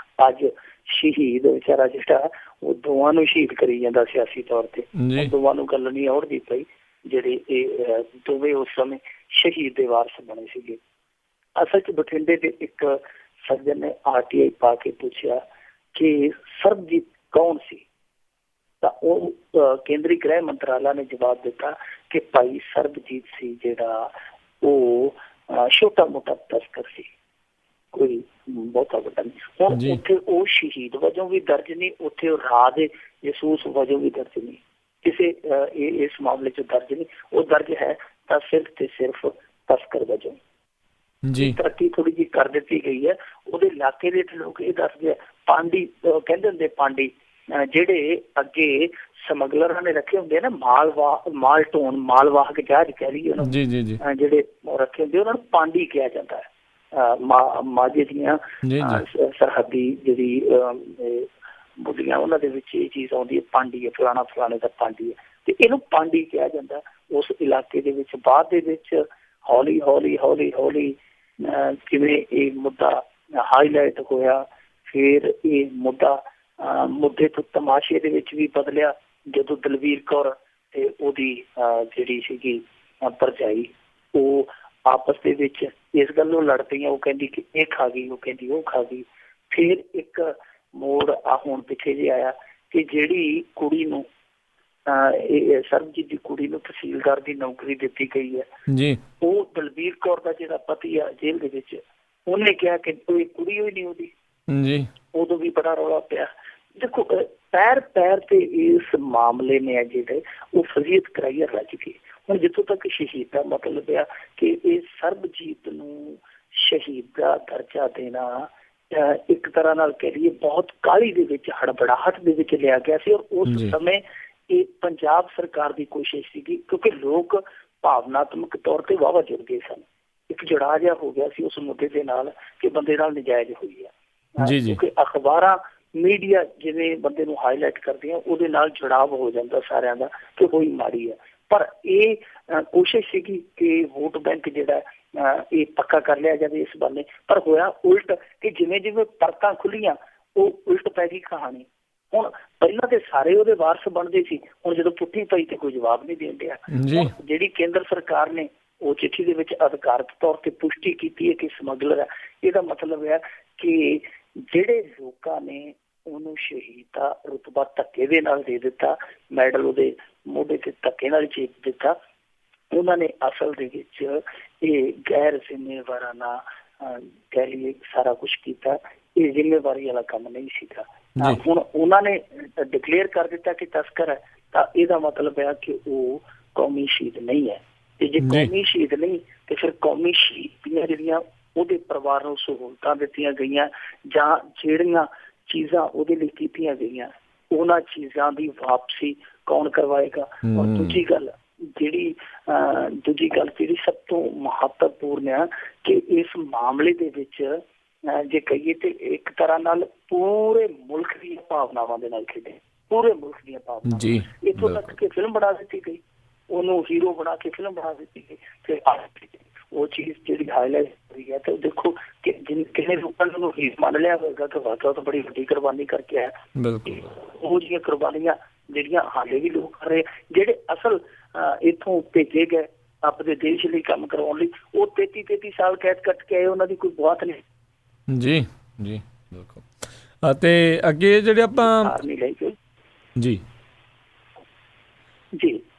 ਅੱਜ ਸ਼ਹੀਦ ਵਿਚਾਰਾ ਜਿਹੜਾ ਉਹ ਦੋਵਾਂ ਨੂੰ ਸ਼ਹੀਦ ਕਰੀ ਜਾਂਦਾ ਸਿਆਸੀ ਤੌਰ ਤੇ। ਦੋਵਾਂ ਨੂੰ ਗੱਲ ਨਹੀਂ ਔੜਦੀ ਪਈ ਜਿਹੜੇ ਇਹ ਦੋਵੇਂ ਉਸ ਸਮੇਂ ਸ਼ਹੀਦ ਦੇ ਵਾਰਸ ਬਣੇ ਸੀਗੇ। ਅਸਲ 'ਚ ਬਠਿੰਡੇ ਦੇ ਇੱਕ ਸੱਜਣ ਨੇ RTI ਪਾ ਕੇ ਪੁੱਛਿਆ ਕਿ ਸਰਬਜੀਤ ਕੌਣ ਸੀ, ਤਾਂ ਉਹ ਕੇਂਦਰੀ ਗ੍ਰਹਿ ਮੰਤਰਾਲਾ ਨੇ ਜਵਾਬ ਦਿੱਤਾ ਕਿ ਭਾਈ ਸਰਬਜੀਤ ਸੀ ਜਿਹੜਾ ਉਹ ਛੋਟਾ ਮੋਟਾ ਤਸਕਰ ਸੀ, ਕੋਈ ਬਹੁਤਾ ਵੱਡਾ ਨਹੀਂ। ਹੁਣ ਉੱਥੇ ਉਹ ਸ਼ਹੀਦ ਵਜੋਂ ਵੀ ਦਰਜ ਨਹੀਂ, ਉੱਥੇ ਉਹ ਰਾਹ ਦੇ ਜਸੂਸ ਵਜੋਂ ਵੀ ਦਰਜ ਨਹੀਂ, ਕਿਸੇ ਇਸ ਮਾਮਲੇ 'ਚ ਦਰਜ ਨਹੀਂ। ਉਹ ਦਰਜ ਹੈ ਤਾਂ ਸਿਰਫ ਤੇ ਸਿਰਫ ਤਸਕਰ ਵਜੋਂ। ਤਰੱਕੀ ਥੋੜੀ ਜਿਹੀ ਕਰ ਦਿੱਤੀ ਗਈ ਹੈ। ਉਹਦੇ ਇਲਾਕੇ ਦੇ ਲੋਕ ਇਹ ਦੱਸਦੇ ਆ ਪਾਂਡੀ ਕਹਿੰਦੇ ਹੁੰਦੇ, ਪਾਂਡੀ ਜਿਹੜੇ ਅੱਗੇ ਸਮਗਲਰਾਂ ਨੇ ਰੱਖੇ ਹੁੰਦੇ ਆ ਨਾ ਮਾਲਵਾਹਕ ਜਹਾਜ਼ ਕਹਿ ਲਈਏ ਉਹਨਾਂ ਨੂੰ, ਜਿਹੜੇ ਰੱਖੇ ਹੁੰਦੇ ਉਹਨਾਂ ਨੂੰ ਪਾਂਡੀ ਕਿਹਾ ਜਾਂਦਾ ਹੈ। ਮਾਝੇ ਦੀਆਂ ਸਰਹੱਦੀ ਜਿਹੜੀ ਬੋਲੀਆਂ ਉਹਨਾਂ ਦੇ ਵਿੱਚ ਇਹ ਚੀਜ਼ ਆਉਂਦੀ ਹੈ, ਪਾਂਡੀ ਹੈ, ਫਲਾਣੇ ਦਾ ਪਾਂਡੀ ਹੈ, ਤੇ ਇਹਨੂੰ ਪਾਂਡੀ ਕਿਹਾ ਜਾਂਦਾ। ਉਸ ਇਲਾਕੇ ਦੇ ਵਿੱਚ ਬਾਅਦ ਦੇ ਵਿੱਚ ਹੌਲੀ ਹੌਲੀ ਕਿਵੇਂ ਇਹ ਮੁੱਦਾ ਹਾਈਲਾਈਟ ਹੋਇਆ, ਫਿਰ ਇਹ ਮੁੱਦੇ ਤੋਂ ਤਮਾਸ਼ੇ ਦੇ ਵਿੱਚ ਵੀ ਬਦਲਿਆ ਜਦੋਂ ਦਲਵੀਰ ਕੌਰ ਤੇ ਉਹਦੀ ਜਿਹੜੀ ਸੀਗੀ ਭਰਜਾਈ ਉਹ ਆਪਸ ਦੇ ਵਿੱਚ ਇਸ ਗੱਲੋਂ ਲੜ ਪਈਆਂ। ਉਹ ਕਹਿੰਦੀ ਕਿ ਇਹ ਖਾ ਗਈ, ਉਹ ਕਹਿੰਦੀ ਉਹ ਖਾ ਗਈ। ਫਿਰ ਇੱਕ ਮੋੜ ਹੁਣ ਪਿੱਛੇ ਜੇ ਆਇਆ ਕਿ ਜਿਹੜੀ ਕੁੜੀ ਨੂੰ ਸਰਬਜੀਤ ਦੀ ਕੁੜੀ ਨੂੰ ਤਹਿਸੀਲਦਾਰ ਦੀ ਨੌਕਰੀ ਦਿੱਤੀ ਗਈ ਹੈ, ਉਹ ਦਲਬੀਰ ਕੌਰ ਦਾ ਜਿਹੜਾ ਪਤੀ ਆ ਜੇਲ੍ਹ ਦੇ ਵਿੱਚ, ਉਹਨੇ ਕਿਹਾ ਕਿ ਕੋਈ ਕੁੜੀ ਹੋਈ ਨਹੀਂ ਉਹਦੀ। ਉਦੋਂ ਵੀ ਬੜਾ ਰੌਲਾ ਪਿਆ। ਦੇਖੋ ਪੈਰ ਤੇ ਇਸ ਮਾਮਲੇ ਨੇ ਜਿਹੜੇ ਉਹ ਫਜ਼ੀਅਤ ਕਰਾਈ ਰੱਜ ਕੇ। ਹੁਣ ਜਿੱਥੋਂ ਤੱਕ ਸ਼ਹੀਦ ਦਾ ਮਤਲਬ ਆ ਕਿ ਇਹ ਸਰਬਜੀਤ ਨੂੰ ਸ਼ਹੀਦ ਦਾ ਦਰਜਾ ਦੇਣਾ ਇੱਕ ਤਰ੍ਹਾਂ ਨਾਲ ਕਹਿ ਲਈਏ ਬਹੁਤ ਕਾਹਲੀ ਦੇ ਵਿੱਚ, ਹੜਬੜਾਹਟ ਦੇ ਵਿੱਚ ਲਿਆ ਗਿਆ ਸੀ। ਔਰ ਉਸ ਸਮੇਂ ਇਹ ਪੰਜਾਬ ਸਰਕਾਰ ਦੀ ਕੋਸ਼ਿਸ਼ ਸੀਗੀ ਕਿਉਂਕਿ ਲੋਕ ਭਾਵਨਾਤਮਕ ਤੌਰ ਤੇ ਵਾਹਵਾ ਜੁੜ ਗਏ ਸਨ। ਇੱਕ ਜੁੜਾਅ ਜਿਹਾ ਹੋ ਗਿਆ ਸੀ ਉਸ ਮੁੱਦੇ ਦੇ ਨਾਲ ਕਿ ਬੰਦੇ ਨਾਲ ਨਜਾਇਜ਼ ਹੋਈ ਆ। ਕਿਉਂਕਿ ਅਖਬਾਰਾਂ ਮੀਡੀਆ ਜਿਵੇਂ ਬੰਦੇ ਨੂੰ ਹਾਈਲਾਈਟ ਕਰਦੀਆਂ ਉਹਦੇ ਨਾਲ ਜੁੜਾਵ ਹੋ ਜਾਂਦਾ ਸਾਰਿਆਂ ਦਾ ਕਿ ਹੋਈ ਮਾੜੀ ਆ। ਪਰ ਇਹ ਕੋਸ਼ਿਸ਼ ਸੀਗੀ ਕਿ ਵੋਟ ਬੈਂਕ ਜਿਹੜਾ ਇਹ ਪੱਕਾ ਕਰ ਲਿਆ ਜਾਵੇ ਇਸ ਬੰਨੇ, ਪਰ ਹੋਇਆ ਉਲਟ ਕਿ ਜਿਵੇਂ ਜਿਵੇਂ ਪਰਤਾਂ ਖੁੱਲੀਆਂ ਉਹ ਉਲਟ ਪੈ ਗਈ ਕਹਾਣੀ। ਹੁਣ ਪਹਿਲਾਂ ਤੇ ਸਾਰੇ ਉਹਦੇ ਵਾਰਸ ਬਣਦੇ ਸੀ, ਹੁਣ ਜਦੋਂ ਪੁੱਠੀ ਪਈ ਤੇ ਕੋਈ ਜਵਾਬ ਨਹੀਂ ਦੇਣ ਡਿਆ। ਜਿਹੜੀ ਕੇਂਦਰ ਸਰਕਾਰ ਨੇ ਉਹ ਚਿੱਠੀ ਦੇ ਵਿੱਚ ਅਧਿਕਾਰਤ ਤੌਰ ਤੇ ਪੁਸ਼ਟੀ ਕੀਤੀ ਹੈ ਕਿ ਸਮਗਲਰ ਹੈ। ਇਹਦਾ ਮਤਲਬ ਹੈ ਕਿ ਜਿਹੜੇ ਲੋਕਾਂ ਨੇ ਉਹਨੂੰ ਸ਼ਹੀਦ ਦਾ ਰੁਤਬਾ ਧੱਕੇ ਦੇ ਨਾਲ ਦੇ ਦਿੱਤਾ, ਮੈਡਲ ਉਹਦੇ ਮੋਢੇ ਤੇ ਧੱਕੇ ਨਾਲ ਚੇਪ ਦਿੱਤਾ, ਉਹਨਾਂ ਨੇ ਅਸਲ ਦੇ ਵਿੱਚ ਇਹ ਗੈਰ ਜ਼ਿੰਮੇਵਾਰਾਨਾ ਕਹਿ ਲਈਏ ਸਾਰਾ ਕੁਛ ਕੀਤਾ। ਇਹ ਜ਼ਿੰਮੇਵਾਰੀ ਵਾਲਾ ਕੰਮ ਨਹੀਂ ਸੀਗਾ। ਹੁਣ ਉਹਨਾਂ ਨੇ ਡਿਕਲੇਅਰ ਕਰ ਦਿੱਤਾ ਕਿ ਤਸਕਰ ਹੈ, ਤਾਂ ਇਹਦਾ ਮਤਲਬ ਹੈ ਕਿ ਉਹ ਕੌਮੀ ਸ਼ਹੀਦ ਨਹੀਂ ਹੈ। ਤੇ ਜੇ ਕੌਮੀ ਸ਼ਹੀਦ ਨਹੀਂ ਤੇ ਫਿਰ ਕੌਮੀ ਸ਼ਹੀਦੀਆਂ ਜਿਹੜੀਆਂ ਉਹਦੇ ਪਰਿਵਾਰ ਨੂੰ ਸਹੂਲਤਾਂ ਦਿੱਤੀਆਂ ਗਈਆਂ ਜਾਂ ਜਿਹੜੀਆਂ ਚੀਜ਼ਾਂ ਉਹਦੇ ਲਈ ਕੀਤੀਆਂ ਗਈਆਂ ਉਹਨਾਂ ਚੀਜ਼ਾਂ ਦੀ ਵਾਪਸੀ ਕੌਣ ਕਰਵਾਏਗਾ। ਔਰ ਦੂਜੀ ਗੱਲ ਜਿਹੜੀ ਸਭ ਤੋਂ ਮਹੱਤਵਪੂਰਨ ਆ ਕਿ ਇਸ ਮਾਮਲੇ ਦੇ ਵਿੱਚ ਜੇ ਕਹੀਏ ਤੇ ਇੱਕ ਤਰ੍ਹਾਂ ਨਾਲ ਪੂਰੇ ਮੁਲਕ ਦੀਆਂ ਭਾਵਨਾਵਾਂ ਦੇ ਨਾਲ ਖੇਡੇ, ਪੂਰੇ ਮੁਲਕ ਦੀਆਂ ਭਾਵਨਾਵਾਂ। ਇੱਥੋਂ ਤੱਕ ਕਿ ਫਿਲਮ ਬਣਾ ਦਿੱਤੀ ਗਈ, ਉਹਨੂੰ ਹੀਰੋ ਬਣਾ ਕੇ ਫਿਲਮ ਬਣਾ ਦਿੱਤੀ ਗਈ। ਫਿਰ ਉਹ ਚੀਜ਼ ਜਿਹੜੀ ਹਾਈਲਾਈਟ ਹੋਈ ਹੈ ਤੇ ਦੇਖੋ ਕਿ ਕਿੰਨੇ ਲੋਕਾਂ ਨੇ ਉਹਨੂੰ ਹੀਰ ਮੰਨ ਲਿਆ ਹੋਵੇਗਾ ਕਿ ਵਾਕਈ ਤਾਂ ਬੜੀ ਵੱਡੀ ਕੁਰਬਾਨੀ ਕਰਕੇ ਆਇਆ। ਉਹ ਜਿਹੀਆਂ ਕੁਰਬਾਨੀਆਂ ਜਿਹੜੀਆਂ ਹਾਲੇ ਵੀ ਲੋਕ ਕਰ ਰਹੇ, ਜਿਹੜੇ ਅਸਲ ਇੱਥੋਂ ਭੇਜੇ ਗਏ ਆਪਣੇ ਦੇਸ਼ ਲਈ ਕੰਮ ਕਰਵਾਉਣ ਲਈ, ਉਹ 33 ਸਾਲ ਕੈਦ ਕੱਟ ਕੇ ਆਏ, ਉਹਨਾਂ ਦੀ ਕੋਈ ਬਹੁਤ ਨਹੀਂ। ਜੀ ਬਿਲਕੁਲ। ਅਤੇ ਅੱਗੇ ਜਿਹੜੇ ਆਪਾਂ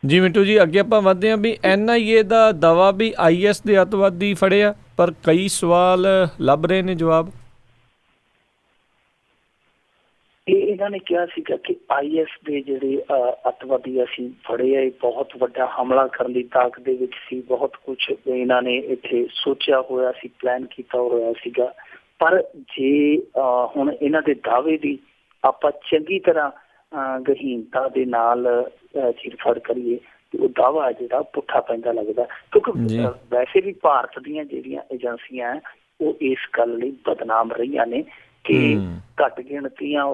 ਜੀ ਮਿੰਟੂ ਜੀ ਅੱਗੇ ਆਪਾਂ ਵੱਧਦੇ ਹਾਂ ਵੀ NIA ਦਾ ਦਾਵਾ ਵੀ IS ਦੇ ਅੱਤਵਾਦੀ ਫੜੇ ਆ। ਪਰ ਕਈ ਸਵਾਲ ਲੱਭ ਰਹੇ ਨੇ ਜਵਾਬ। ਇਹਨਾਂ ਨੇ ਕਿਹਾ ਸੀਗਾ ਕਿ IS ਦੇ ਜਿਹੜੇ ਅੱਤਵਾਦੀ ਅਸੀਂ ਫੜੇ ਆ, ਬਹੁਤ ਵੱਡਾ ਹਮਲਾ ਕਰਨ ਦੀ ਤਾਕ ਦੇ ਵਿੱਚ ਸੀ, ਬਹੁਤ ਕੁਛ ਇਹਨਾਂ ਨੇ ਇੱਥੇ ਸੋਚਿਆ ਹੋਇਆ ਸੀ, ਪਲਾਨ ਕੀਤਾ ਹੋਇਆ ਸੀਗਾ। ਪਰ ਜੇ ਹੁਣ ਇਹਨਾਂ ਦੇ ਦਾਅਵੇ ਦੀ ਆਪਾਂ ਚੰਗੀ ਤਰ੍ਹਾਂ ਗਹੀਨਤਾ ਦੇ ਨਾਲ ਚੀਰਫਾੜ ਕਰੀਏ ਤੇ ਉਹ ਦਾਅਵਾ ਜਿਹੜਾ ਪੁੱਠਾ ਪੈਂਦਾ ਲੱਗਦਾ, ਕਿਉਂਕਿ ਵੈਸੇ ਵੀ ਭਾਰਤ ਦੀਆਂ ਜਿਹੜੀਆਂ ਏਜੰਸੀਆਂ ਉਹ ਇਸ ਗੱਲ ਲਈ ਬਦਨਾਮ ਰਹੀਆਂ ਨੇ ਕਿ ਘੱਟ ਗਿਣਤੀਆਂ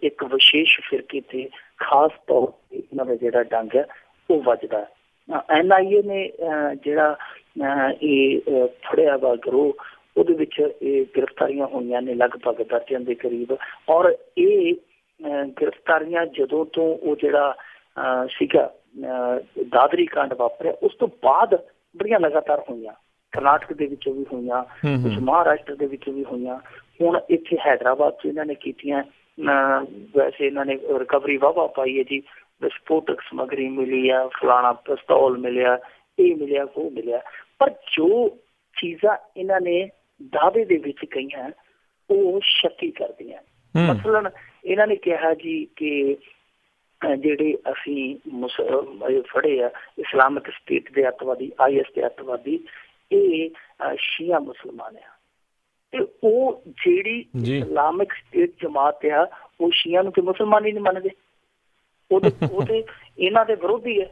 ਇੱਕ ਵਿਸ਼ੇਸ਼ ਫਿਰਕੇ ਤੇ ਖਾਸ ਤੌਰ ਤੇ ਇਹਨਾਂ ਦਾ ਜਿਹੜਾ ਡੰਗ ਹੈ ਉਹ ਵੱਜਦਾ। NIA ਨੇ ਜਿਹੜਾ ਇਹ ਫੜਿਆ ਵਾ ਗਰੋਹ, ਉਹਦੇ ਵਿੱਚ ਇਹ ਗ੍ਰਿਫਤਾਰੀਆਂ ਹੋਈਆਂ ਨੇ ਲਗਭਗ ਦਰਜਨ ਦੇ ਕਰੀਬ। ਔਰ ਇਹ ਗ੍ਰਿਫਤਾਰੀਆਂ ਜਦੋਂ ਤੋਂ ਉਹ ਜਿਹੜਾ ਸੀਗਾ ਦਾਦਰੀ ਕਾਂਡ ਵਾਪਰਿਆ ਉਸ ਤੋਂ ਬਾਅਦ ਬੜੀਆਂ ਲਗਾਤਾਰ ਹੋਈਆਂ। ਕਰਨਾਟਕ ਦੇ ਵਿੱਚੋਂ ਵੀ ਹੋਈਆਂ, ਕੁਝ ਮਹਾਰਾਸ਼ਟਰ ਦੇ ਵਿੱਚੋਂ ਵੀ ਹੋਈਆਂ। ਹੁਣ ਇੱਥੇ ਹੈਦਰਾਬਾਦ 'ਚ ਇਹਨਾਂ ਨੇ ਕੀਤੀਆਂ। ਵੈਸੇ ਇਹਨਾਂ ਨੇ ਰਿਕਵਰੀ ਵਾਹਵਾ ਪਾਈ ਹੈ ਜੀ, ਵਿਸਫੋਟਕ ਸਮੱਗਰੀ ਮਿਲੀ ਆ, ਫਲਾਣਾ ਪਿਸਤੌਲ ਮਿਲਿਆ, ਇਹ ਮਿਲਿਆ, ਉਹ ਮਿਲਿਆ। ਪਰ ਜੋ ਚੀਜ਼ਾਂ ਇਹਨਾਂ ਨੇ ਦਾਅਵੇ ਦੇ ਵਿੱਚ ਕਹੀਆਂ ਉਹ ਸ਼ੱਕੀ ਕਰਦੀਆਂ। ਮਸਲਨ ਇਹਨਾਂ ਨੇ ਕਿਹਾ ਜੀ ਕਿ ਜਿਹੜੇ ਅਸੀਂ ਫੜੇ ਆ ਇਸਲਾਮਿਕ ਸਟੇਟ ਦੇ ਅੱਤਵਾਦੀ, IS ਦੇ ਅੱਤਵਾਦੀ, ਇਹ ਸ਼ੀਆ ਮੁਸਲਮਾਨ ਆ ਤੇ ਉਹ ਜਿਹੜੀ ਇਸਲਾਮਿਕ ਸਟੇਟ ਜਮਾਤ ਆ ਉਹ ਸ਼ੀਆ ਨੂੰ ਤੇ ਮੁਸਲਮਾਨ ਹੀ ਨਹੀਂ ਮੰਨਦੇ। ਉਹਦੇ ਇਹਨਾਂ ਦੇ ਵਿਰੋਧੀ ਹੈ,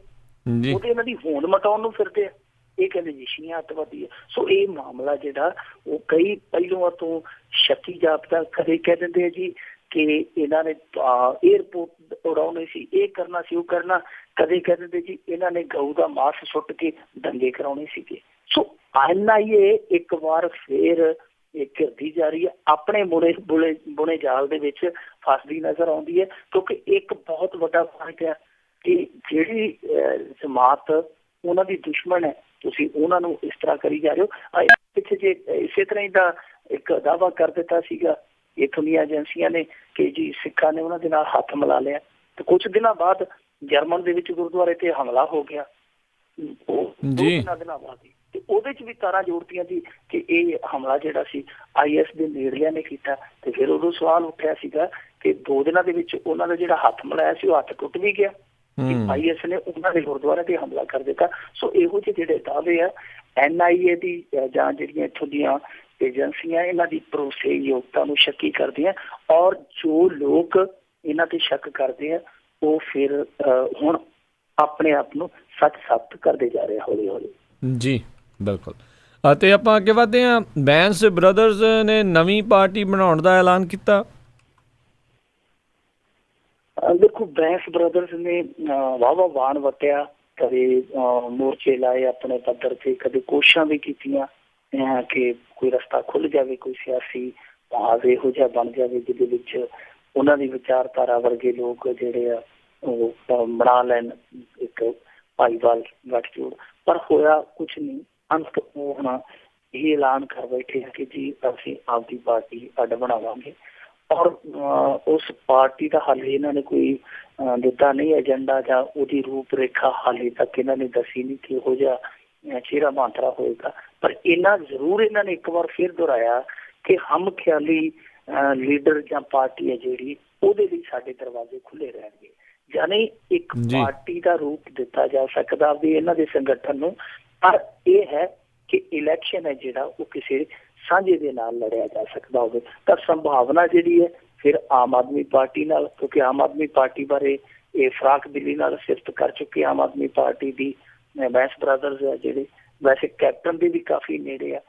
ਉਹਦੇ ਇਹਨਾਂ ਦੀ ਹੋਂਦ ਮਟਾਉਣ ਨੂੰ ਫਿਰਦੇ ਆ। ਇਹ ਕਹਿੰਦੇ ਜੀ ਸ਼ੀਆ ਅੱਤਵਾਦੀ ਹੈ। ਸੋ ਇਹ ਮਾਮਲਾ ਜਿਹੜਾ ਉਹ ਕਈ ਪਹਿਲੂਆਂ ਤੋਂ ਸ਼ੱਕੀ ਜਾਪਦਾ। ਕਦੇ ਕਹਿ ਦਿੰਦੇ ਆ ਜੀ ਕਿ ਇਹਨਾਂ ਨੇ ਏਅਰਪੋਰਟ ਉਡਾਉਣੇ ਸੀ, ਇਹ ਕਰਨਾ ਸੀ, ਉਹ ਕਰਨਾ। ਕਦੇ ਕਹਿ ਦਿੰਦੇ ਜੀ ਇਹਨਾਂ ਨੇ ਗਊ ਦਾ ਮਾਸ ਸੁੱਟ ਕੇ ਦੰਗੇ ਕਰਾਉਣੇ ਸੀਗੇ। ਸੋ NIA ਇੱਕ ਵਾਰ ਫੇਰ ਘਿਰਦੀ ਜਾ ਰਹੀ ਹੈ, ਆਪਣੇ ਬੁਣੇ ਜਾਲ ਦੇ ਵਿੱਚ ਫਸਦੀ ਨਜ਼ਰ ਆਉਂਦੀ ਹੈ। ਕਿਉਂਕਿ ਇੱਕ ਬਹੁਤ ਵੱਡਾ ਫਰਕ ਹੈ ਕਿ ਜਿਹੜੀ ਜਮਾਤ ਉਹਨਾਂ ਦੀ ਦੁਸ਼ਮਣ ਹੈ, ਤੁਸੀਂ ਉਹਨਾਂ ਨੂੰ ਇਸ ਤਰ੍ਹਾਂ ਕਰੀ ਜਾ ਰਹੇ ਹੋ। ਪਿੱਛੇ ਜੇ ਇਸੇ ਤਰ੍ਹਾਂ ਹੀ ਦਾ ਇੱਕ ਦਾਅਵਾ ਕਰ ਦਿੱਤਾ ਸੀਗਾ ਇੱਥੋਂ ਦੀਆਂ ਏਜੰਸੀਆਂ ਨੇ ਕਿ ਜੀ ਸਿੱਖਾਂ ਨੇ ਉਹਨਾਂ ਦੇ ਨਾਲ ਹੱਥ ਮਿਲਾ ਲਿਆ, ਤੇ ਕੁਛ ਦਿਨਾਂ ਬਾਅਦ ਜਰਮਨ ਦੇ ਵਿੱਚ ਗੁਰਦੁਆਰੇ ਤੇ ਹਮਲਾ ਹੋ ਗਿਆ। ਉਹ ਦਿਨਾਂ ਬਾਅਦ ਹੀ ਤੇ ਉਹਦੇ ਚ ਵੀ ਤਾਰਾਂ ਜੋੜਤੀਆਂ ਸੀ ਕਿ ਇਹ ਹਮਲਾ ਜਿਹੜਾ ਸੀ IS ਦੇ ਨੇੜਲਿਆਂ ਨੇ ਕੀਤਾ। ਤੇ ਫਿਰ ਉਦੋਂ ਸਵਾਲ ਉੱਠਿਆ ਸੀਗਾ ਕਿ 2 ਦਿਨਾਂ ਦੇ ਵਿੱਚ ਉਹਨਾਂ ਦਾ ਜਿਹੜਾ ਹੱਥ ਮਿਲਾਇਆ ਸੀ ਉਹ ਹੱਥ ਟੁੱਟ ਵੀ ਗਿਆ। IS ਨੇ ਉਹਨਾਂ ਦੇ ਗੁਰਦੁਆਰੇ ਤੇ ਹਮਲਾ ਕਰ ਦਿੱਤਾ। ਸੋ ਇਹੋ ਜਿਹੇ ਜਿਹੜੇ ਦਾਅਵੇ ਆ NIA ਦੀ ਜਾਂ ਜਿਹੜੀਆਂ ਇੱਥੋਂ ਦੀਆਂ ਏਜੰਸੀਆਂ ਇਹਨਾਂ ਦੀ ਭਰੋਸੇਯੋਗਤਾ ਨੂੰ ਸ਼ੱਕੀ ਕਰਦੀਆਂ। ਔਰ ਜੋ ਲੋਕ ਇਹਨਾਂ ਤੇ ਸ਼ੱਕ ਕਰਦੇ ਆ ਉਹ ਫਿਰ ਹੁਣ ਆਪਣੇ ਆਪ ਨੂੰ ਸੱਚ ਸਾਬਤ ਕਰਦੇ ਜਾ ਰਹੇ ਹੌਲੀ ਹੌਲੀ। ਜੀ ਬਿਲਕੁਲ। ਅਤੇ ਆਪਾਂ ਅੱਗੇ ਵਧਦੇ ਹਾਂ। ਬੈਂਸ ਬ੍ਰਦਰਜ਼ ਨੇ ਨਵੀਂ ਪਾਰਟੀ ਬਣਾਉਣ ਦਾ ਐਲਾਨ ਕੀਤਾ। ਦੇਖੋ, ਬੈਂਸ ਬ੍ਰਦਰਜ਼ ਨੇ ਵਾਹਵਾ ਵਾਣ ਵਟਿਆ, ਕਦੇ ਮੋਰਚੇ ਲਾਏ ਆਪਣੇ ਪੱਧਰ ਤੇ, ਕਦੇ ਕੋਸ਼ਿਸ਼ਾਂ ਵੀ ਕੀਤੀਆਂ ਕਿ ਕੋਈ ਰਸਤਾ ਖੁੱਲ ਜਾਵੇ, ਕੋਈ ਸਿਆਸੀ ਭਾਵ ਇਹੋ ਜਿਹਾ ਬਣ ਜਾਵੇ ਜਿਹਦੇ ਵਿੱਚ ਉਹਨਾਂ ਦੀ ਵਿਚਾਰਧਾਰਾ ਵਰਗੇ ਲੋਕ ਜਿਹੜੇ ਆ ਉਹ ਬਣਾ ਲੈਣ ਇੱਕ ਭਾਈਵਾਲ ਗੱਠਜੋੜ। ਪਰ ਹੋਇਆ ਕੁਛ ਨਹੀਂ। ਅੰਤ ਉਹ ਹੁਣ ਇਹ ਐਲਾਨ ਕਰ ਬੈਠੇ ਆ ਕਿ ਜੀ ਅਸੀਂ ਆਪਦੀ ਪਾਰਟੀ ਅੱਡ ਬਣਾਵਾਂਗੇ। ਔਰ ਉਸ ਪਾਰਟੀ ਦਾ ਹਾਲੇ ਇਹਨਾਂ ਨੇ ਕੋਈ ਦਿੱਤਾ ਨਹੀਂ ਏਜੰਡਾ ਜਾਂ ਉਹਦੀ ਰੂਪ ਰੇਖਾ ਹਾਲੇ ਤੱਕ ਇਹਨਾਂ ਨੇ ਦੱਸੀ ਨਹੀਂ ਕਿਹੋ ਜਿਹਾ ਚਿਹਰਾ ਮਾਤਰਾ ਹੋਏਗਾ। ਪਰ ਇਹਨਾਂ ਜ਼ਰੂਰ ਇਹਨਾਂ ਨੇ ਇੱਕ ਵਾਰ ਫਿਰ ਦੁਹਰਾਇਆ ਕਿ ਹਮ ਖਿਆਲੀ ਲੀਡਰ ਜਾਂ ਪਾਰਟੀ ਹੈ ਜਿਹੜੀ, ਉਹਦੇ ਲਈ ਸਾਡੇ ਦਰਵਾਜ਼ੇ ਖੁੱਲੇ ਰਹਿਣਗੇ। ਯਾਨੀ ਇੱਕ ਪਾਰਟੀ ਦਾ ਰੂਪ ਦਿੱਤਾ ਜਾ ਸਕਦਾ ਵੀ ਇਹਨਾਂ ਦੇ ਸੰਗਠਨ ਨੂੰ। ਪਰ ਇਹ ਹੈ ਕਿ ਇਲੈਕਸ਼ਨ ਹੈ ਜਿਹੜਾ ਉਹ ਕਿਸੇ ਸਾਂਝੇ ਦੇ ਨਾਲ ਲੜਿਆ ਜਾ ਸਕਦਾ ਹੋਵੇ ਤਾਂ ਸੰਭਾਵਨਾ ਜਿਹੜੀ ਹੈ ਫਿਰ ਆਮ ਆਦਮੀ ਪਾਰਟੀ ਨਾਲ, ਕਿਉਂਕਿ ਆਮ ਆਦਮੀ ਪਾਰਟੀ ਬਾਰੇ ਇਹ ਫਰਾਕ ਦਿੱਲੀ ਨਾਲ ਸਿਫਤ ਕਰ ਚੁੱਕੇ ਆਮ ਆਦਮੀ ਪਾਰਟੀ ਦੀ। ਬੈਂਸ ਬ੍ਰਦਰਜ਼ ਹੈ ਜਿਹੜੇ ਵੈਸੇ ਕੈਪਟਨ ਦੇ ਵੀ ਕਾਫੀ ਨੇੜੇ ਆ।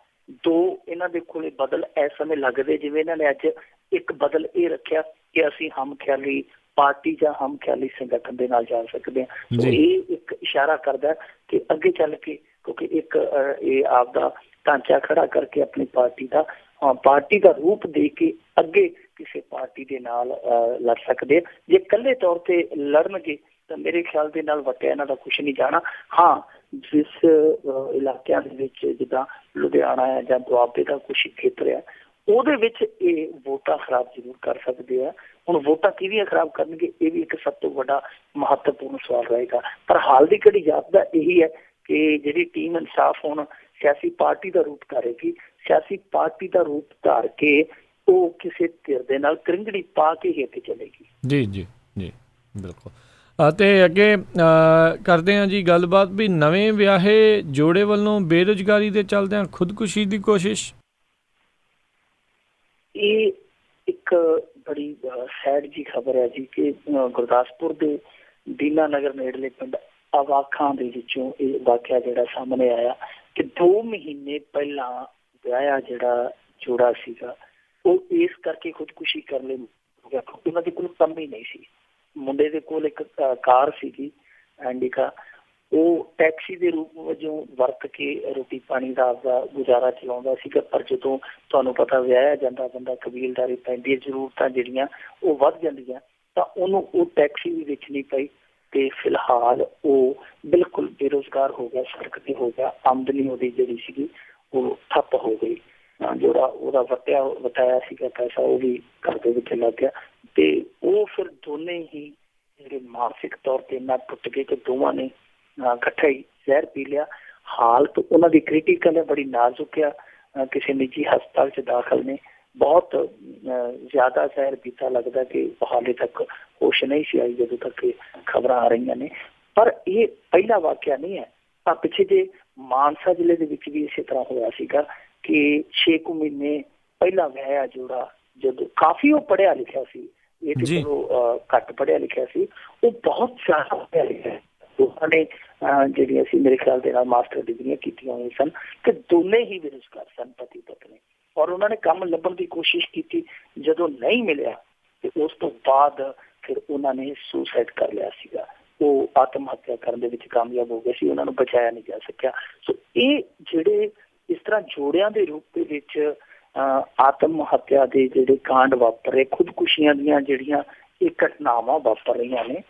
2 ਇਹਨਾਂ ਦੇ ਕੋਲੇ ਬਦਲ ਇਸ ਸਮੇਂ ਲੱਗਦੇ ਜਿਵੇਂ ਇਹਨਾਂ ਨੇ ਅੱਜ ਇੱਕ ਬਦਲ ਇਹ ਰੱਖਿਆ ਕਿ ਅਸੀਂ ਹਮ ਖਿਆਲੀ ਪਾਰਟੀ ਜਾਂ ਹਮ ਖਿਆਲੀ ਸੰਗਠਨ ਦੇ ਨਾਲ ਜਾ ਸਕਦੇ ਹਾਂ। ਸੋ ਇਹ ਇੱਕ ਇਸ਼ਾਰਾ ਕਰਦਾ ਕਿ ਅੱਗੇ ਚੱਲ ਕੇ, ਕਿਉਂਕਿ ਇੱਕ ਇਹ ਆਪਦਾ ਢਾਂਚਾ ਖੜਾ ਕਰਕੇ ਆਪਣੀ ਪਾਰਟੀ ਦਾ ਰੂਪ ਦੇ ਕੇ ਅੱਗੇ ਕਿਸੇ ਪਾਰਟੀ ਦੇ ਨਾਲ ਲੜ ਸਕਦੇ। ਜੇ ਇਕੱਲੇ ਤੌਰ ਤੇ ਲੜਨਗੇ ਤਾਂ ਮੇਰੇ ਖਿਆਲ ਦੇ ਨਾਲ ਵਟਿਆ ਇਹਨਾਂ ਦਾ ਕੁਛ ਨਹੀਂ ਜਾਣਾ। ਹਾਂ, ਜਿਸ ਇਲਾਕਿਆਂ ਦੇ ਵਿੱਚ ਜਿੱਦਾਂ ਲੁਧਿਆਣਾ ਹੈ ਜਾਂ ਦੁਆਬੇ ਦਾ ਕੁਛ ਖੇਤਰ ਹੈ ਉਹਦੇ ਵਿੱਚ ਇਹ ਵੋਟਾਂ ਖਰਾਬ ਜ਼ਰੂਰ ਕਰ ਸਕਦੇ ਆ। ਹੁਣ ਵੋਟਾਂ ਕਿਹਦੀਆਂ ਖਰਾਬ ਕਰਨਗੇ ਇਹ ਵੀ ਇੱਕ ਸਭ ਤੋਂ ਵੱਡਾ ਮਹੱਤਵਪੂਰਨ ਸਵਾਲ ਰਹੇਗਾ। ਪਰ ਹਾਲ ਦੀ ਘੜੀ ਜਾਪਦਾ ਇਹੀ ਹੈ ਕਿ ਜਿਹੜੀ ਟੀਮ ਇਨਸਾਫ ਹੁਣ ਸਿਆਸੀ ਪਾਰਟੀ ਦਾ ਰੂਪ ਧਾਰੇਗੀ, ਸਿਆਸੀ ਪਾਰਟੀ ਦਾ ਰੂਪ ਧਾਰ ਕੇ ਉਹ ਕਿਸੇ ਧਿਰ ਦੇ ਨਾਲ ਕਰਿੰਗੜੀ ਪਾ ਕੇ ਹੀ ਅੱਗੇ ਚਲੇਗੀ। ਜੀ ਜੀ ਜੀ ਬਿਲਕੁਲ। ਅਤੇ ਅੱਗੇ ਕਰਦੇ ਹਾਂ ਜੀ ਗੱਲਬਾਤ ਵੀ ਨਵੇਂ ਵਿਆਹੇ ਜੋੜੇ ਵੱਲੋਂ ਬੇਰੁਜ਼ਗਾਰੀ ਦੇ ਚੱਲਦਿਆਂ ਖੁਦਕੁਸ਼ੀ ਦੀ ਕੋਸ਼ਿਸ਼। ਇਹ ਇੱਕ ਬੜੀ ਸੈਡ ਜੀ ਖਬਰ ਹੈ ਜੀ ਕਿ ਗੁਰਦਾਸਪੁਰ ਦੇ ਦੀਨਾ ਨਗਰ ਨੇੜਲੇ ਪਿੰਡ ਅਵਾਖਾਂ ਦੇ ਵਿੱਚੋਂ ਇਹ ਵਾਕਿਆ ਜਿਹੜਾ ਸਾਹਮਣੇ ਆਇਆ ਕਿ 2 ਮਹੀਨੇ ਪਹਿਲਾਂ ਵਿਆਹਿਆ ਜਿਹੜਾ ਜੋੜਾ ਸੀਗਾ ਉਹ ਇਸ ਕਰਕੇ ਖੁਦਕੁਸ਼ੀ ਕਰ ਲਈ ਹੋ ਗਿਆ ਕਿਉਂਕਿ ਉਹਨਾਂ ਦੇ ਕੋਲ ਕੰਮ ਹੀ ਨਹੀਂ ਸੀ। ਮੁੰਡੇ ਦੇ ਕੋਲ ਇੱਕ ਕਾਰ ਸੀਗੀ ਇੰਡੀਕਾ, ਉਹ ਟੈਕਸੀ ਦੇ ਰੂਪ ਵਜੋਂ ਵਰਤ ਕੇ ਰੋਟੀ ਪਾਣੀ ਦਾ ਆਪਦਾ ਗੁਜ਼ਾਰਾ ਚਲਾਉਂਦਾ ਸੀਗਾ। ਪਰ ਜਦੋਂ ਤੁਹਾਨੂੰ ਪਤਾ ਵਿਆਹਿਆ ਜਾਂਦਾ ਬੰਦਾ, ਕਬੀਲਦਾਰੀ ਪੈਂਦੀ ਹੈ, ਜ਼ਰੂਰਤਾਂ ਜਿਹੜੀਆਂ ਉਹ ਵੱਧ ਜਾਂਦੀਆਂ, ਤਾਂ ਉਹਨੂੰ ਉਹ ਟੈਕਸੀ ਵੀ ਵੇਚਣੀ ਪਈ ਤੇ ਫਿਲਹਾਲ ਉਹ ਬਿਲਕੁਲ ਬੇਰੁਜ਼ਗਾਰ ਹੋ ਗਿਆ, ਸੜਕ ਤੇ ਹੋ ਗਿਆ। ਆਮਦਨੀ ਉਹਦੀ ਜਿਹੜੀ ਸੀਗੀ ਉਹ ਠੱਪ ਹੋ ਗਈ। ਜਿਹੜਾ ਉਹਦਾ ਵਟਾਇਆ ਸੀਗਾ ਪੈਸਾ ਉਹ ਵੀ ਘਰ ਦੇ ਵਿੱਚ ਲੱਗ ਗਿਆ ਤੇ ਉਹ ਫਿਰ ਦੋਨੇ ਹੀ ਜਿਹੜੇ ਮਾਨਸਿਕ ਤੌਰ ਤੇ ਇੰਨਾ ਟੁੱਟ ਗਏ ਕਿ ਦੋਵਾਂ ਨੇ ਇਕੱਠਾ ਹੀ ਜ਼ਹਿਰ ਪੀ ਲਿਆ। ਹਾਲਤ ਉਹਨਾਂ ਦੀ ਕ੍ਰਿਟੀਕਲ ਹੈ, ਬੜੀ ਨਾਜ਼ੁਕ ਆ, ਕਿਸੇ ਨਿੱਜੀ ਹਸਪਤਾਲ 'ਚ ਦਾਖਲ ਨੇ। ਬਹੁਤ ਜ਼ਿਆਦਾ ਜ਼ਹਿਰ ਪੀਤਾ, ਲੱਗਦਾ ਕਿ ਹਾਲੇ ਤੱਕ ਹੋਸ਼ ਨਹੀਂ ਸੀ ਆਈ ਜਦੋਂ ਤੱਕ ਇਹ ਖਬਰਾਂ ਆ ਰਹੀਆਂ ਨੇ। ਪਰ ਇਹ ਪਹਿਲਾ ਵਾਕਿਆ ਨਹੀਂ ਹੈ। ਪਿੱਛੇ ਜੇ ਮਾਨਸਾ ਜ਼ਿਲ੍ਹੇ ਦੇ ਵਿੱਚ ਵੀ ਇਸੇ ਤਰ੍ਹਾਂ ਹੋਇਆ ਸੀਗਾ ਕਿ 6 ਮਹੀਨੇ ਪਹਿਲਾਂ ਵਿਆਹਿਆ ਜੋੜਾ, ਜਦੋਂ ਕਾਫੀ ਉਹ ਪੜ੍ਹਿਆ ਲਿਖਿਆ ਸੀ, ਇਹ ਤੇ ਚਲੋ ਘੱਟ ਪੜ੍ਹਿਆ ਲਿਖਿਆ ਸੀ, ਉਹ ਬਹੁਤ ਜ਼ਿਆਦਾ ਪੜ੍ਹਿਆ ਲਿਖਿਆ। ਉਹਨਾਂ ਨੇ ਜਿਹੜੀਆਂ ਸੀ ਮੇਰੇ ਖਿਆਲ ਦੇ ਨਾਲ ਮਾਸਟਰ ਡਿਗਰੀਆਂ ਕੀਤੀਆਂ ਹੋਈਆਂ ਸਨ ਤੇ ਦੋਨੇ ਹੀ ਬੇਰੁਜ਼ਗਾਰ ਸਨ, ਪਤੀ ਪਤਨੀ। ਔਰ ਉਹਨਾਂ ਨੇ ਕੰਮ ਲੱਭਣ ਦੀ ਕੋਸ਼ਿਸ਼ ਕੀਤੀ, ਜਦੋਂ ਨਹੀਂ ਮਿਲਿਆ ਤੇ ਉਸ ਤੋਂ ਬਾਅਦ ਫਿਰ ਉਹਨਾਂ ਨੇ ਸੁਸਾਈਡ ਕਰ ਲਿਆ ਸੀਗਾ। ਉਹ ਆਤਮ ਹੱਤਿਆ ਕਰਨ ਦੇ ਵਿੱਚ ਕਾਮਯਾਬ ਹੋ ਗਏ ਸੀ, ਉਹਨਾਂ ਨੂੰ ਬਚਾਇਆ ਨਹੀਂ ਜਾ ਸਕਿਆ। ਸੋ ਇਹ ਜਿਹੜੇ ਇਸ ਤਰ੍ਹਾਂ ਜੋੜਿਆਂ ਦੇ ਰੂਪ ਦੇ ਵਿੱਚ ਆਤਮ ਹੱਤਿਆ ਦੇ ਜਿਹੜੇ ਕਾਂਡ ਵਾਪਰੇ, ਖੁਦਕੁਸ਼ੀਆਂ ਦੀਆਂ ਜਿਹੜੀਆਂ ਇਹ ਘਟਨਾਵਾਂ ਵਾਪਰ ਰਹੀਆਂ ਨੇ,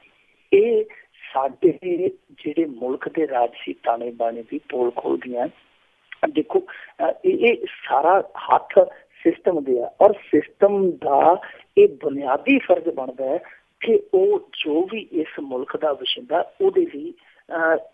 ਇਹ ਸਾਡੇ ਜਿਹੜੇ ਮੁਲਕ ਦੇ ਰਾਜਸੀ ਤਾਣੇ ਬਾਣੇ ਦੀ ਪੋਲ ਖੋਲਦੀਆਂ। ਦੇਖੋ ਇਹ ਸਾਰਾ ਹੱਥ ਸਿਸਟਮ ਦੇ ਆ ਔਰ ਸਿਸਟਮ ਦਾ ਇਹ ਬੁਨਿਆਦੀ ਫਰਜ਼ ਬਣਦਾ ਹੈ ਕਿ ਉਹ ਜੋ ਵੀ ਇਸ ਮੁਲਕ ਦਾ ਵਸਿੰਦਾ ਉਹਦੇ ਲਈ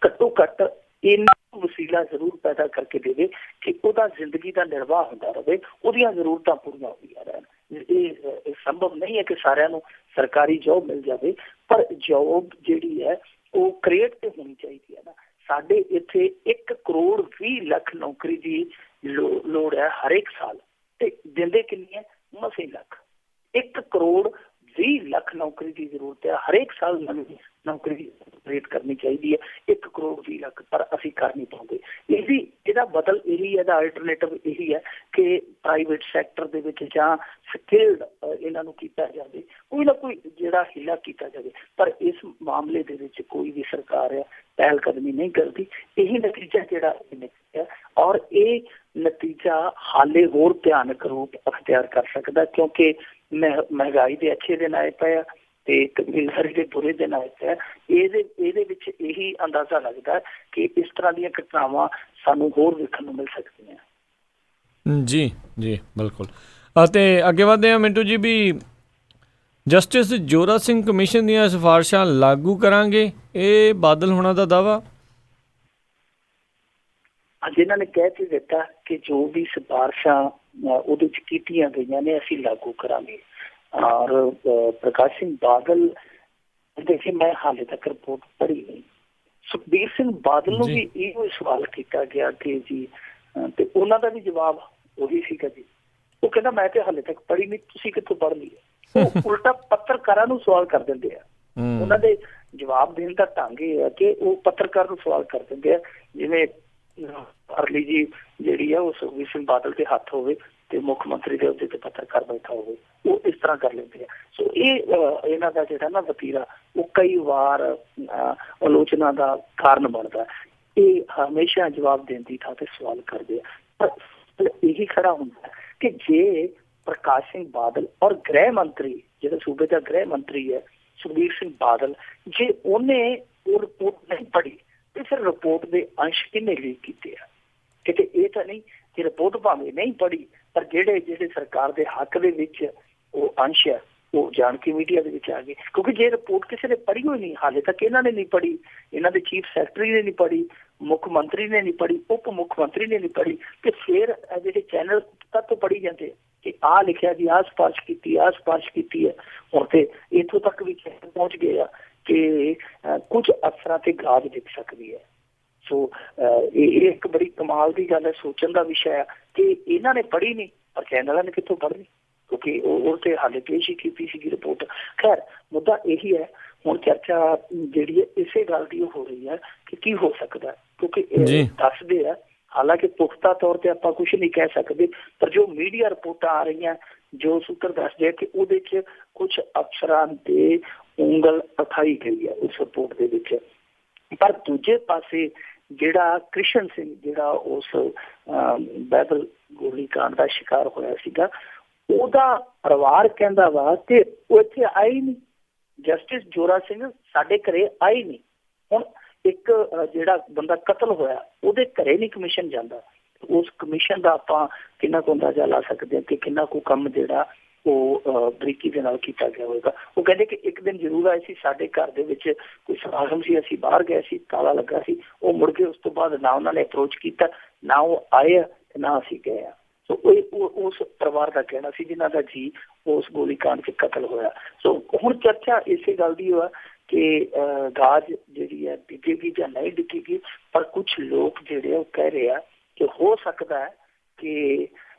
ਘੱਟੋ ਘੱਟ ਇੰਨਾ ਵਸੀਲਾ ਜ਼ਰੂਰ ਪੈਦਾ ਕਰਕੇ ਦੇਵੇ ਕਿ ਉਹਦਾ ਜ਼ਿੰਦਗੀ ਦਾ ਨਿਰਵਾਹ ਹੁੰਦਾ ਰਹੇ, ਉਹਦੀਆਂ ਜ਼ਰੂਰਤਾਂ ਪੂਰੀਆਂ ਹੁੰਦੀਆਂ ਰਹਿਣ। ਇਹ ਸੰਭਵ ਨਹੀਂ ਹੈ ਕਿ ਸਾਰਿਆਂ ਨੂੰ ਸਰਕਾਰੀ ਜੋਬ ਮਿਲ ਜਾਵੇ, ਪਰ ਜੋਬ ਜਿਹੜੀ ਹੈ ਉਹ ਕ੍ਰੀਏਟ ਤੇ ਹੋਣੀ ਚਾਹੀਦੀ ਹੈ ਨਾ। ਸਾਡੇ ਇੱਥੇ 1 ਕਰੋੜ 20 ਲੱਖ ਨੌਕਰੀ ਦੀ ਲੋੜ ਹੈ ਹਰੇਕ ਸਾਲ, ਤੇ ਦਿੰਦੇ ਕਿੰਨੀ ਹੈ? ਮਸੇ ਲੱਖ। 1 ਕਰੋੜ 20 ਲੱਖ ਨੌਕਰੀ ਦੀ ਜ਼ਰੂਰਤ ਹੈ ਹਰੇਕ ਸਾਲ, ਨਵੀਂ ਨੌਕਰੀ ਕ੍ਰੀਏਟ ਕਰਨੀ ਚਾਹੀਦੀ ਹੈ 1 ਕਰੋੜ 20 ਲੱਖ, ਪਰ ਅਸੀਂ ਕਰ ਨਹੀਂ ਪਾਉਂਦੇ। ਇਹਦਾ ਬਦਲ ਇਹੀ ਹੈ, ਇਹਦਾ ਅਲਟਰਨੇਟਿਵ ਇਹੀ ਹੈ ਕਿ ਪ੍ਰਾਈਵੇਟ ਸੈਕਟਰ ਦੇ ਵਿੱਚ ਜਾਂ ਸਕਿਲਡ ਇਹਨਾਂ ਨੂੰ ਕੀਤਾ ਜਾਵੇ, ਕੋਈ ਨਾ ਕੋਈ ਜਿਹੜਾ ਹੀਲਾ ਕੀਤਾ ਜਾਵੇ। ਪਰ ਇਸ ਮਾਮਲੇ ਦੇ ਵਿੱਚ ਕੋਈ ਵੀ ਸਰਕਾਰ ਹੈ ਪਹਿਲ ਕਦਮੀ ਨਹੀਂ ਕਰਦੀ। ਇਹੀ ਨਤੀਜਾ ਜਿਹੜਾ ਨਿਕਲਿਆ ਔਰ ਇਹ ਨਤੀਜਾ ਹਾਲੇ ਹੋਰ ਭਿਆਨਕ ਰੂਪ ਅਖਤਿਆਰ ਕਰ ਸਕਦਾ, ਕਿਉਂਕਿ ਮਹਿੰਗਾਈ ਦੇ ਅੱਛੇ ਦਿਨ ਆਏ ਪਏ ਆ ਤੇ ਕਬੀਲਦਾਰੀ ਦੇ ਬੁਰੇ ਦਿਨ ਆਏ ਪਏ ਆ। ਇਹਦੇ ਵਿੱਚ ਇਹੀ ਅੰਦਾਜ਼ਾ ਲੱਗਦਾ ਕਿ ਇਸ ਤਰ੍ਹਾਂ ਦੀਆਂ ਘਟਨਾਵਾਂ ਸਾਨੂੰ ਹੋਰ ਵੇਖਣ ਨੂੰ ਮਿਲ ਸਕਦੀਆਂ। ਜੀ ਜੀ ਬਿਲਕੁਲ। ਅਤੇ ਅੱਗੇ ਵਧਦੇ ਹਾਂ ਮਿੰਟੂ ਜੀ, ਵੀ ਜਸਟਿਸ ਜੋਰਾ ਸਿੰਘ ਕਮਿਸ਼ਨ ਦੀਆਂ ਸਿਫਾਰਿਸ਼ਾਂ ਲਾਗੂ ਕਰਾਂਗੇ, ਇਹ ਬਾਦਲ ਹੋਣਾ ਦਾ ਦਾਅਵਾ। ਅੱਜ ਇਹਨਾਂ ਨੇ ਕਹਿ ਕੇ ਦਿੱਤਾ ਕਿ ਜੋ ਵੀ ਸਿਫਾਰਿਸ਼ਾਂ ਉਹਦੇ 'ਚ ਕੀਤੀਆਂ ਗਈਆਂ ਨੇ ਅਸੀਂ ਲਾਗੂ ਕਰਾਂਗੇ। ਔਰ ਪ੍ਰਕਾਸ਼ ਸਿੰਘ ਬਾਦਲ, ਦੇਖੇ ਮੈਂ ਹਾਲੇ ਤੱਕ ਰਿਪੋਰਟ ਪੜ੍ਹੀ ਨਹੀਂ। ਸੁਖਬੀਰ ਸਿੰਘ ਬਾਦਲ ਨੂੰ ਵੀ ਇਹੋ ਸਵਾਲ ਕੀਤਾ ਗਿਆ ਕਿ ਜੀ, ਤੇ ਉਹਨਾਂ ਦਾ ਵੀ ਜਵਾਬ ਉਹੀ ਸੀਗਾ ਜੀ, ਉਹ ਕਹਿੰਦਾ ਮੈਂ ਤੇ ਹਾਲੇ ਤੱਕ ਪੜ੍ਹੀ ਨਹੀਂ, ਤੁਸੀਂ ਕਿੱਥੋਂ ਪੜ੍ਹ ਲਈ ਹੈ। ਉਹ ਉਲਟਾ ਪੱਤਰਕਾਰਾਂ ਨੂੰ ਸਵਾਲ ਕਰ ਦਿੰਦੇ ਆ। ਉਹਨਾਂ ਦੇ ਜਵਾਬ ਦੇਣ ਦਾ ਢੰਗ ਇਹ ਹੈ ਕਿ ਉਹ ਪੱਤਰਕਾਰ ਨੂੰ ਸਵਾਲ ਕਰ ਦਿੰਦੇ ਆ, ਜਿਵੇਂ ਅਰਲੀ ਜੀ ਜਿਹੜੀ ਆ ਉਹ ਸੁਖਬੀਰ ਸਿੰਘ ਬਾਦਲ ਦੇ ਹੱਥ ਹੋਵੇ ਤੇ ਮੁੱਖ ਮੰਤਰੀ ਦੇ ਅਹੁਦੇ ਤੇ ਪੱਤਰਕਾਰ ਬੈਠਾ ਹੋਵੇ, ਉਹ ਇਸ ਤਰ੍ਹਾਂ ਕਰ ਲੈਂਦੇ ਆ। ਸੋ ਇਹ ਇਹਨਾਂ ਦਾ ਜਿਹੜਾ ਨਾ ਵਤੀਰਾ ਉਹ ਕਈ ਵਾਰ ਆਲੋਚਨਾ ਦਾ ਕਾਰਨ ਬਣਦਾ। ਇਹ ਹਮੇਸ਼ਾ ਜਵਾਬ ਦੇਣ ਦੀ ਥਾਂ ਤੇ ਸਵਾਲ ਕਰਦੇ ਆ। ਪਰ ਇਹੀ ਖੜਾ ਹੁੰਦਾ ਕਿ ਜੇ ਪ੍ਰਕਾਸ਼ ਸਿੰਘ ਬਾਦਲ ਔਰ ਗ੍ਰਹਿ ਮੰਤਰੀ, ਜਿਹੜਾ ਸੂਬੇ ਦਾ ਗ੍ਰਹਿ ਮੰਤਰੀ ਹੈ ਸੁਖਬੀਰ ਸਿੰਘ ਬਾਦਲ, ਜੇ ਉਹਨੇ ਉਹ ਰਿਪੋਰਟ ਨਹੀਂ ਪੜ੍ਹੀ ਤੇ ਫਿਰ ਰਿਪੋਰਟ ਦੇ ਅੰਸ਼ ਕਿਹਨੇ ਲੀਕ ਕੀਤੇ ਆ? ਕਿਤੇ ਇਹ ਤਾਂ ਨਹੀਂ ਕਿ ਰਿਪੋਰਟ ਭਾਵੇਂ ਨਹੀਂ ਪੜ੍ਹੀ, ਪਰ ਜਿਹੜੇ ਸਰਕਾਰ ਦੇ ਹੱਕ ਦੇ ਵਿੱਚ ਉਹ ਅੰਸ਼ ਹੈ ਉਹ ਜਾਣ ਕੇ ਮੀਡੀਆ ਦੇ ਵਿੱਚ ਆ ਗਏ। ਕਿਉਂਕਿ ਜੇ ਰਿਪੋਰਟ ਕਿਸੇ ਨੇ ਪੜ੍ਹੀ ਹੋਈ ਨਹੀਂ, ਹਾਲੇ ਤੱਕ ਇਹਨਾਂ ਨੇ ਨਹੀਂ ਪੜ੍ਹੀ, ਇਹਨਾਂ ਦੇ ਚੀਫ ਸੈਕਟਰੀ ਨੇ ਨਹੀਂ ਪੜ੍ਹੀ, ਮੁੱਖ ਮੰਤਰੀ ਨੇ ਨਹੀਂ ਪੜ੍ਹੀ, ਉਪ ਮੁੱਖ ਮੰਤਰੀ ਨੇ ਨਹੀਂ ਪੜ੍ਹੀ, ਤੇ ਫਿਰ ਜਿਹੜੇ ਚੈਨਲ ਤੱਕ ਪੜ੍ਹੀ ਜਾਂਦੇ ਕਿ ਆਹ ਲਿਖਿਆ ਜੀ, ਆਹ ਸਿਫਾਰਿਸ਼ ਕੀਤੀ, ਆਹ ਸਿਫਾਰਿਸ਼ ਕੀਤੀ ਹੈ। ਹੁਣ ਤੇ ਇੱਥੋਂ ਤੱਕ ਵੀ ਪਹੁੰਚ ਗਏ ਆ ਕਿ ਕੁਝ ਅਫਸਰਾਂ ਤੇ ਗਾਜ ਦਿਖ ਸਕਦੀ ਹੈ। ਸੋ ਇਹ ਇੱਕ ਬੜੀ ਕਮਾਲ ਦੀ ਗੱਲ ਹੈ, ਸੋਚਣ ਦਾ ਵਿਸ਼ਾ ਹੈ ਕਿ ਇਹਨਾਂ ਨੇ ਪੜ੍ਹੀ ਨਹੀਂ ਪਰ ਚੈਨਲਾਂ ਨੇ ਕਿੱਥੋਂ ਪੜ੍ਹਨੀ, ਕਿਉਂਕਿ ਉਹ ਤੇ ਹਾਲੇ ਪੇਸ਼ ਹੀ ਕੀਤੀ ਸੀਗੀ ਰਿਪੋਰਟ। ਖੈਰ ਮੁੱਦਾ ਇਹੀ ਹੈ, ਹੁਣ ਚਰਚਾ ਜਿਹੜੀ ਹੈ ਇਸੇ ਗੱਲ ਦੀ ਹੋ ਰਹੀ ਹੈ ਕਿ ਕੀ ਹੋ ਸਕਦਾ, ਕਿਉਂਕਿ ਦੱਸਦੇ ਆ, ਹਾਲਾਂਕਿ ਪੁਖਤਾ ਤੌਰ ਤੇ ਆਪਾਂ ਕੁਛ ਨਹੀਂ ਕਹਿ ਸਕਦੇ, ਪਰ ਜੋ ਮੀਡੀਆ ਰਿਪੋਰਟਾਂ ਆ ਰਹੀਆਂ, ਜੋ ਸੂਤਰ ਦੱਸਦੇ ਆ ਕਿ ਉਹਦੇ 'ਚ ਕੁਛ ਅਫਸਰਾਂ ਤੇ ਉਂਗਲ ਉਠਾਈ ਗਈ ਹੈ ਉਸ ਰਿਪੋਰਟ ਦੇ ਵਿੱਚ। ਪਰ ਦੂਜੇ ਪਾਸੇ ਜਿਹੜਾ ਕ੍ਰਿਸ਼ਨ ਸਿੰਘ, ਜਿਹੜਾ ਉਸ ਬਾਈਬਲ ਗੋਲੀकांड ਦਾ ਸ਼ਿਕਾਰ ਹੋਇਆ ਸੀਗਾ, ਉਹਦਾ ਪਰਿਵਾਰ ਕਹਿੰਦਾ ਵਾ ਕਿ ਉਹ ਇੱਥੇ ਆਏ ਨਹੀਂ, ਜਸਟਿਸ ਜੋਰਾ ਸਿੰਘ ਸਾਡੇ ਘਰੇ ਆਏ ਨਹੀਂ। ਹੁਣ ਇੱਕ ਜਿਹੜਾ ਬੰਦਾ ਕਤਲ ਹੋਇਆ ਉਹਦੇ ਘਰੇ ਨਹੀਂ ਕਮਿਸ਼ਨ ਜਾਂਦਾ, ਉਸ ਕਮਿਸ਼ਨ ਦਾ ਆਪਾਂ ਕਿੰਨਾ ਕੁ ਅੰਦਾਜ਼ਾ ਲਾ ਸਕਦੇ ਹਾਂ ਕਿ ਕਿੰਨਾ ਕੁ ਕੰਮ ਜਿਹੜਾ ਉਹ ਬਰੀਕੀ ਦੇ ਨਾਲ ਕੀਤਾ ਗਿਆ ਹੋਵੇਗਾ। ਉਹ ਕਹਿੰਦੇ ਕਿ ਇੱਕ ਦਿਨ ਜ਼ਰੂਰ ਆਏ ਸੀ, ਸਾਡੇ ਘਰ ਦੇ ਵਿੱਚ ਕੋਈ ਸਮਾਗਮ ਸੀ, ਅਸੀਂ ਬਾਹਰ ਗਏ ਸੀ, ਤਾਲਾ ਲੱਗਾ ਸੀ, ਉਹ ਮੁੜ ਕੇ ਉਸ ਤੋਂ ਬਾਅਦ ਨਾ ਉਹਨਾਂ ਨੇ ਅਪਰੋਚ ਕੀਤਾ, ਨਾ ਉਹ ਆਏ ਆ ਤੇ ਨਾ ਅਸੀਂ ਗਏ ਆ। ਸੋ ਉਹ ਉਸ ਪਰਿਵਾਰ ਦਾ ਕਹਿਣਾ ਸੀ ਜਿਨ੍ਹਾਂ ਦਾ ਜੀ ਉਸ ਗੋਲੀकांड 'ਚ ਕਤਲ ਹੋਇਆ। ਸੋ ਹੁਣ ਚਰਚਾ ਇਸੇ ਗੱਲ ਦੀ ਹੋਇਆ ਕਿ ਗਾਜ ਜਿਹੜੀ ਹੈ ਡਿੱਗੇਗੀ ਜਾਂ ਨਹੀਂ ਡਿੱਗੇਗੀ, ਪਰ ਕੁਛ ਲੋਕ ਜਿਹੜੇ ਉਹ ਕਹਿ ਰਹੇ ਆ ਕਿ ਹੋ ਸਕਦਾ ਹੈ ਕਿ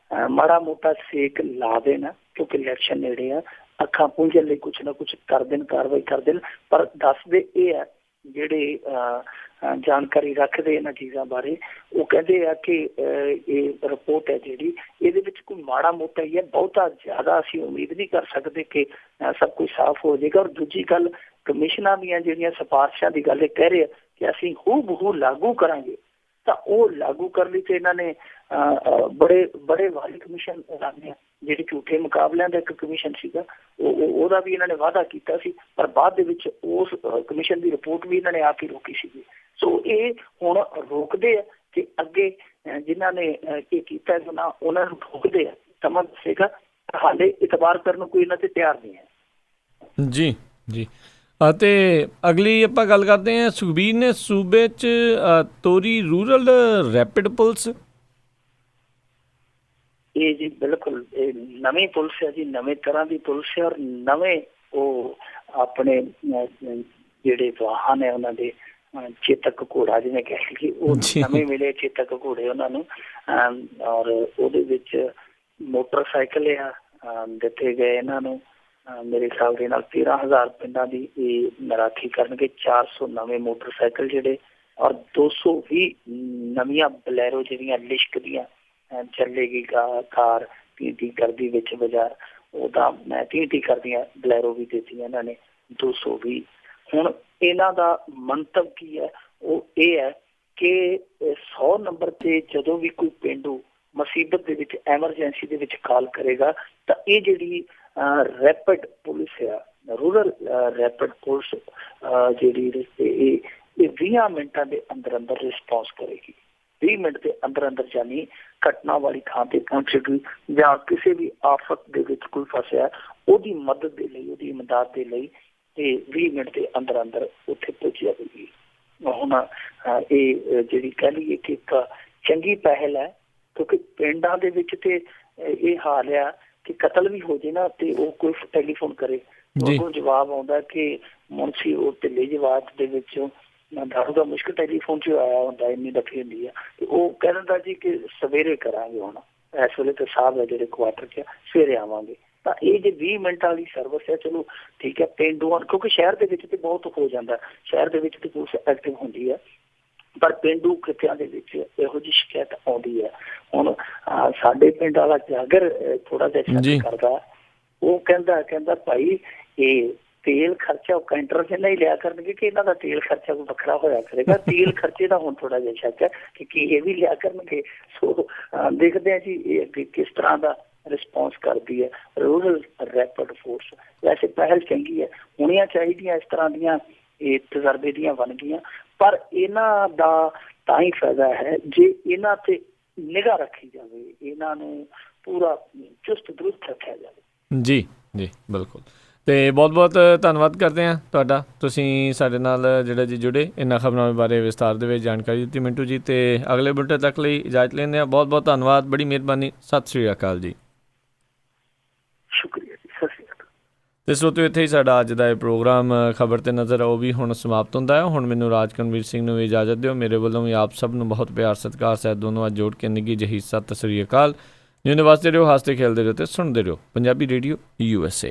ਮਾੜਾ ਮੋਟਾ ਸੇਕ ਲਾ ਦੇਣ, ਕਿਉਂਕਿ ਇਲੈਕਸ਼ਨ ਨੇੜੇ ਆ, ਅੱਖਾਂ ਪੂੰਝਣ ਲਈ ਕੁਛ ਨਾ ਕੁਛ ਕਰ ਦੇਣ, ਕਾਰਵਾਈ ਕਰ ਦੇਣ। ਪਰ ਦੱਸਦੇ ਇਹ ਹੈ ਜਿਹੜੇ ਜਾਣਕਾਰੀ ਰੱਖਦੇ ਇਹਨਾਂ ਚੀਜ਼ਾਂ ਬਾਰੇ, ਉਹ ਕਹਿੰਦੇ ਆ ਕਿ ਇਹ ਰਿਪੋਰਟ ਹੈ ਜਿਹੜੀ, ਇਹਦੇ ਵਿੱਚ ਕੋਈ ਮਾੜਾ ਮੋਟਾ ਹੀ ਹੈ, ਬਹੁਤਾ ਜ਼ਿਆਦਾ ਅਸੀਂ ਉਮੀਦ ਨਹੀਂ ਕਰ ਸਕਦੇ ਕਿ ਸਭ ਕੁਝ ਸਾਫ਼ ਹੋ ਜਾਏਗਾ। ਔਰ ਦੂਜੀ ਗੱਲ, ਕਮਿਸ਼ਨਾਂ ਦੀਆਂ ਜਿਹੜੀਆਂ ਸਿਫਾਰਿਸ਼ਾਂ ਦੀ ਗੱਲ ਇਹ ਕਹਿ ਰਹੇ ਆ ਕਿ ਅਸੀਂ ਹੂ ਬਹੂ ਲਾਗੂ ਕਰਾਂਗੇ, ਤਾਂ ਉਹ ਲਾਗੂ ਕਰਨ ਲਈ ਤੇ ਇਹਨਾਂ ਨੇ ਬੜੇ ਵਾਲੀ ਕਮਿਸ਼ਨ ਲਾਉਂਦੇ ਆ, ਜਿਹੜੇ ਝੂਠੇ ਮੁਕਾਬਲਿਆਂ ਦਾ ਇੱਕ ਕਮਿਸ਼ਨ ਸੀਗਾ, ਉਹਦਾ ਵੀ ਇਹਨਾਂ ਨੇ ਵਾਅਦਾ ਕੀਤਾ ਸੀ, ਪਰ ਬਾਅਦ ਦੇ ਵਿੱਚ ਉਸ ਕਮਿਸ਼ਨ ਦੀ ਰਿਪੋਰਟ ਵੀ ਇਹਨਾਂ ਨੇ ਆਪ ਹੀ ਰੋਕੀ ਸੀਗੀ। ਸੋ ਇਹ ਹੁਣ ਰੋਕਦੇ ਆ ਕਿ ਅੱਗੇ ਜਿਨ੍ਹਾਂ ਨੇ ਇਹ ਕੀਤਾ ਨਾ ਉਹਨਾਂ ਨੂੰ ਰੋਕਦੇ ਆ, ਸਮਾਂ ਦੱਸੇਗਾ। ਹਾਲੇ ਇਤਬਾਰ ਕਰਨ ਨੂੰ ਕੋਈ ਇਹਨਾਂ ਤੇ ਤਿਆਰ ਨਹੀਂ ਹੈ। ਜੀ ਜੀ। ਅਤੇ ਅਗਲੀ ਆਪਾਂ ਗੱਲ ਕਰਦੇ ਹਾਂ, ਸੁਖਬੀਰ ਨੇ ਸੂਬੇ 'ਚ ਤੋਰੀ ਰੂਰਲ ਰੈਪਿਡ ਪੁਲਿਸ। ਇਹ ਜੀ ਬਿਲਕੁਲ ਇਹ ਨਵੀਂ ਪੁਲਿਸ ਹੈ ਜੀ, ਨਵੇਂ ਤਰ੍ਹਾਂ ਦੀ ਪੁਲਿਸ ਹੈ। ਔਰ ਨਵੇਂ ਉਹ ਆਪਣੇ ਜਿਹੜੇ ਵਾਹਨ ਹੈ ਉਹਨਾਂ ਦੇ ਚੇਤਕ ਘੋੜਾ ਜਿਵੇਂ ਕਹਿ ਲਈਏ, ਉਹ ਨਵੇਂ ਮਿਲੇ ਚੇਤਕ ਘੋੜੇ ਉਹਨਾਂ ਨੂੰ। ਔਰ ਉਹਦੇ ਵਿੱਚ ਮੋਟਰਸਾਈਕਲ ਆ ਦਿੱਤੇ ਗਏ ਇਹਨਾਂ ਨੂੰ। ਮੇਰੇ ਖਿਆਲ ਦੇ ਨਾਲ 13,000 ਪਿੰਡਾਂ ਦੀ ਇਹ ਮੈਰਾਥੀ ਕਰਨਗੇ, 400 ਨਵੇਂ ਮੋਟਰਸਾਈਕਲ ਜਿਹੜੇ, ਔਰ 220 ਨਵੀਆਂ ਬਲੈਰੋ ਜਿਹੜੀਆਂ ਲਿਸ਼ਕਦੀਆਂ ਚੱਲੇਗੀ ਕਾਰ ਟੀ ਕਰਦੀ ਵਿੱਚ ਬਾਜ਼ਾਰ, ਉਹਦਾ ਮੈਂ ਟੀ ਕਰਦੀਆਂ ਬਲੈਰੋ ਵੀ ਦਿੱਤੀਆਂ ਇਹਨਾਂ ਨੇ 220। ਹੁਣ ਇਹਨਾਂ ਦਾ ਮੰਤਵ ਕੀ ਹੈ, ਉਹ ਇਹ ਹੈ ਕਿ 100 ਨੰਬਰ ਤੇ ਜਦੋਂ ਵੀ ਕੋਈ ਪੇਂਡੂ ਮੁਸੀਬਤ ਦੇ ਵਿੱਚ, ਐਮਰਜੈਂਸੀ ਦੇ ਵਿੱਚ ਕਾਲ ਕਰੇਗਾ, ਤਾਂ ਇਹ ਜਿਹੜੀ ਰੈਪਿਡ ਪੁਲਿਸ ਆ, ਰੂਰਲ ਰੈਪਿਡ ਪੁਲਿਸ ਜਿਹੜੀ ਇਹ 20 ਮਿੰਟਾਂ ਦੇ ਅੰਦਰ ਅੰਦਰ ਰਿਸਪੌਂਸ ਕਰੇਗੀ। 20 ਮਿੰਟ ਦੇ ਅੰਦਰ ਅੰਦਰ, ਜਾਨੀ ਘਟਨਾ ਵਾਲੀ ਥਾਂ ਤੇ ਪਹੁੰਚੇਗੀ ਜਾਂ ਕਿਸੇ ਵੀ ਆਫਤ ਦੇ ਵਿੱਚ ਕੋਈ ਫਸਿਆ, ਉਹਦੀ ਮਦਦ ਦੇ ਲਈ, ਉਹਦੀ ਇਮਦਾਦ ਦੇ ਲਈ ਤੇ 20 ਮਿੰਟ ਦੇ ਅੰਦਰ ਅੰਦਰ ਉੱਥੇ ਪਹੁੰਚ ਜਾਵੇਗੀ। ਹੁਣ ਇਹ ਜਿਹੜੀ ਕਹਿ ਲਈਏ ਕਿ ਇੱਕ ਚੰਗੀ ਪਹਿਲ ਹੈ, ਕਿਉਂਕਿ ਪਿੰਡਾਂ ਦੇ ਵਿੱਚ ਤੇ ਇਹ ਹਾਲ ਆ ਕਿ ਕਤਲ ਵੀ ਹੋ ਜਾਏ ਨਾ ਤੇ ਉਹ ਕੋਈ ਟੈਲੀਫੋਨ ਕਰੇ, ਉਹਨੂੰ ਜਵਾਬ ਆਉਂਦਾ ਕਿ ਮੁਨਸੀ ਉਹ ਢਿੱਲੇ ਜਵਾਬ ਦੇ ਵਿੱਚੋਂ ਦਾਰੂ ਦਾ ਮੁਸ਼ਕ ਟੈਲੀਫੋਨ 'ਚ ਆਇਆ ਹੁੰਦਾ, ਇੰਨੀ ਦਫੀ ਹੁੰਦੀ ਆ, ਤੇ ਉਹ ਕਹਿ ਦਿੰਦਾ ਜੀ ਕਿ ਸਵੇਰੇ ਕਰਾਂਗੇ, ਹੁਣ ਇਸ ਵੇਲੇ ਤੇ ਸਾਹਿਬ ਹੈ ਜਿਹੜੇ ਕੁਆਟਰ 'ਚ, ਸਵੇਰੇ ਆਵਾਂਗੇ। ਤਾਂ ਇਹ ਜੇ 20 ਮਿੰਟ ਵਾਲੀ ਸਰਵਿਸ ਹੈ, ਚਲੋ ਠੀਕ ਹੈ ਪੇਂਡੂਆਂ, ਕਿਉਂਕਿ ਸ਼ਹਿਰ ਦੇ ਵਿੱਚ ਤੇ ਬਹੁਤ ਹੋ ਜਾਂਦਾ, ਸ਼ਹਿਰ ਦੇ ਵਿੱਚ ਤੇ ਪੁਲਿਸ ਐਕਟਿਵ ਹੁੰਦੀ ਹੈ, ਪਰ ਪੇਂਡੂ ਖਿੱਤਿਆਂ ਦੇ ਵਿੱਚ ਇਹੋ ਜਿਹੀ ਸ਼ਿਕਾਇਤ ਆਉਂਦੀ ਹੈ। ਹੁਣ ਸਾਡੇ ਪਿੰਡ ਵਾਲਾ ਜਾਗਰ ਥੋੜਾ ਜਿਹਾ ਸ਼ੱਕ ਕਰਦਾ, ਉਹ ਕਹਿੰਦਾ ਭਾਈ ਇਹ ਤੇਲ ਖਰਚਾ ਉਹ ਕੈਂਟਰ 'ਚ ਨਹੀਂ ਲਿਆ ਕਰਨਗੇ ਕਿ ਇਹਨਾਂ ਦਾ ਤੇਲ ਖਰਚਾ ਕੋਈ ਵੱਖਰਾ ਹੋਇਆ ਕਰੇਗਾ। ਤੇਲ ਖਰਚੇ ਦਾ ਹੁਣ ਥੋੜਾ ਜਿਹਾ ਸ਼ੱਕ ਹੈ ਕਿ ਕੀ ਇਹ ਵੀ ਲਿਆ ਕਰਨਗੇ। ਸੋ ਦੇਖਦੇ ਹਾਂ ਜੀ ਇਹ ਅੱਗੇ ਕਿਸ ਤਰ੍ਹਾਂ ਦਾ ਰਿਸਪੌਂਸ ਕਰਦੀ ਹੈ ਰੂਰਲ ਰੈਪਿਡ ਫੋਰਸ। ਵੈਸੇ ਪਹਿਲ ਚੰਗੀ ਹੈ, ਹੋਣੀਆਂ ਚਾਹੀਦੀਆਂ ਇਸ ਤਰ੍ਹਾਂ ਦੀਆਂ, ਇਹ ਤਜਰਬੇ ਦੀਆਂ ਬਣ ਗਈਆਂ, ਪਰ ਇਹਨਾਂ ਦਾ ਤਾਂ ਹੀ ਫਾਇਦਾ ਹੈ ਜੇ ਇਹਨਾਂ ਤੇ ਨਿਗਾਹ ਰੱਖੀ ਜਾਵੇ, ਇਹਨਾਂ ਨੂੰ ਪੂਰਾ ਚੁਸਤ ਦਰੁਸਤ ਰੱਖਿਆ ਜਾਵੇ। ਜੀ ਜੀ ਬਿਲਕੁਲ। ਤੇ ਬਹੁਤ ਧੰਨਵਾਦ ਕਰਦੇ ਹਾਂ ਤੁਹਾਡਾ, ਤੁਸੀਂ ਸਾਡੇ ਨਾਲ ਜਿਹੜਾ ਜੀ ਜੁੜੇ, ਇਹਨਾਂ ਖਬਰਾਂ ਬਾਰੇ ਵਿਸਤਾਰ ਦੇ ਵਿੱਚ ਜਾਣਕਾਰੀ ਦਿੱਤੀ ਮਿੰਟੂ ਜੀ। ਤੇ ਅਗਲੇ ਬੁਲਟਨ ਤੱਕ ਲਈ ਇਜਾਜ਼ਤ ਲੈਂਦੇ ਹਾਂ। ਬਹੁਤ ਧੰਨਵਾਦ, ਬੜੀ ਮਿਹਰਬਾਨੀ, ਸਤਿ ਸ਼੍ਰੀ ਅਕਾਲ ਜੀ। ਸ਼ੁਕਰੀਆ ਜੀ, ਸਤਿ ਸ਼੍ਰੀ ਅਕਾਲ। ਤੇ ਸਰੋਤਿਓ, ਇੱਥੇ ਹੀ ਸਾਡਾ ਅੱਜ ਦਾ ਇਹ ਪ੍ਰੋਗਰਾਮ ਖਬਰ ਤੇ ਨਜ਼ਰ ਉਹ ਵੀ ਹੁਣ ਸਮਾਪਤ ਹੁੰਦਾ ਹੈ। ਹੁਣ ਮੈਨੂੰ ਰਾਜਕਰਨਵੀਰ ਸਿੰਘ ਨੂੰ ਵੀ ਇਜਾਜ਼ਤ ਦਿਓ। ਮੇਰੇ ਵੱਲੋਂ ਵੀ ਆਪ ਸਭ ਨੂੰ ਬਹੁਤ ਪਿਆਰ ਸਤਿਕਾਰ ਸਹਿਤ ਦੋਨੋਂ ਅੱਜ ਜੋੜ ਕੇ ਨਿੱਘੀ ਜਿਹੀ ਸਤਿ ਸ਼੍ਰੀ ਅਕਾਲ। ਜਿਉਂਦੇ ਵਾਸਤੇ ਰਹੋ, ਹੱਸਦੇ ਖੇਲਦੇ ਰਹੋ ਤੇ ਸੁਣਦੇ ਰਹੋ ਪੰਜਾਬੀ ਰੇਡੀਓ USA।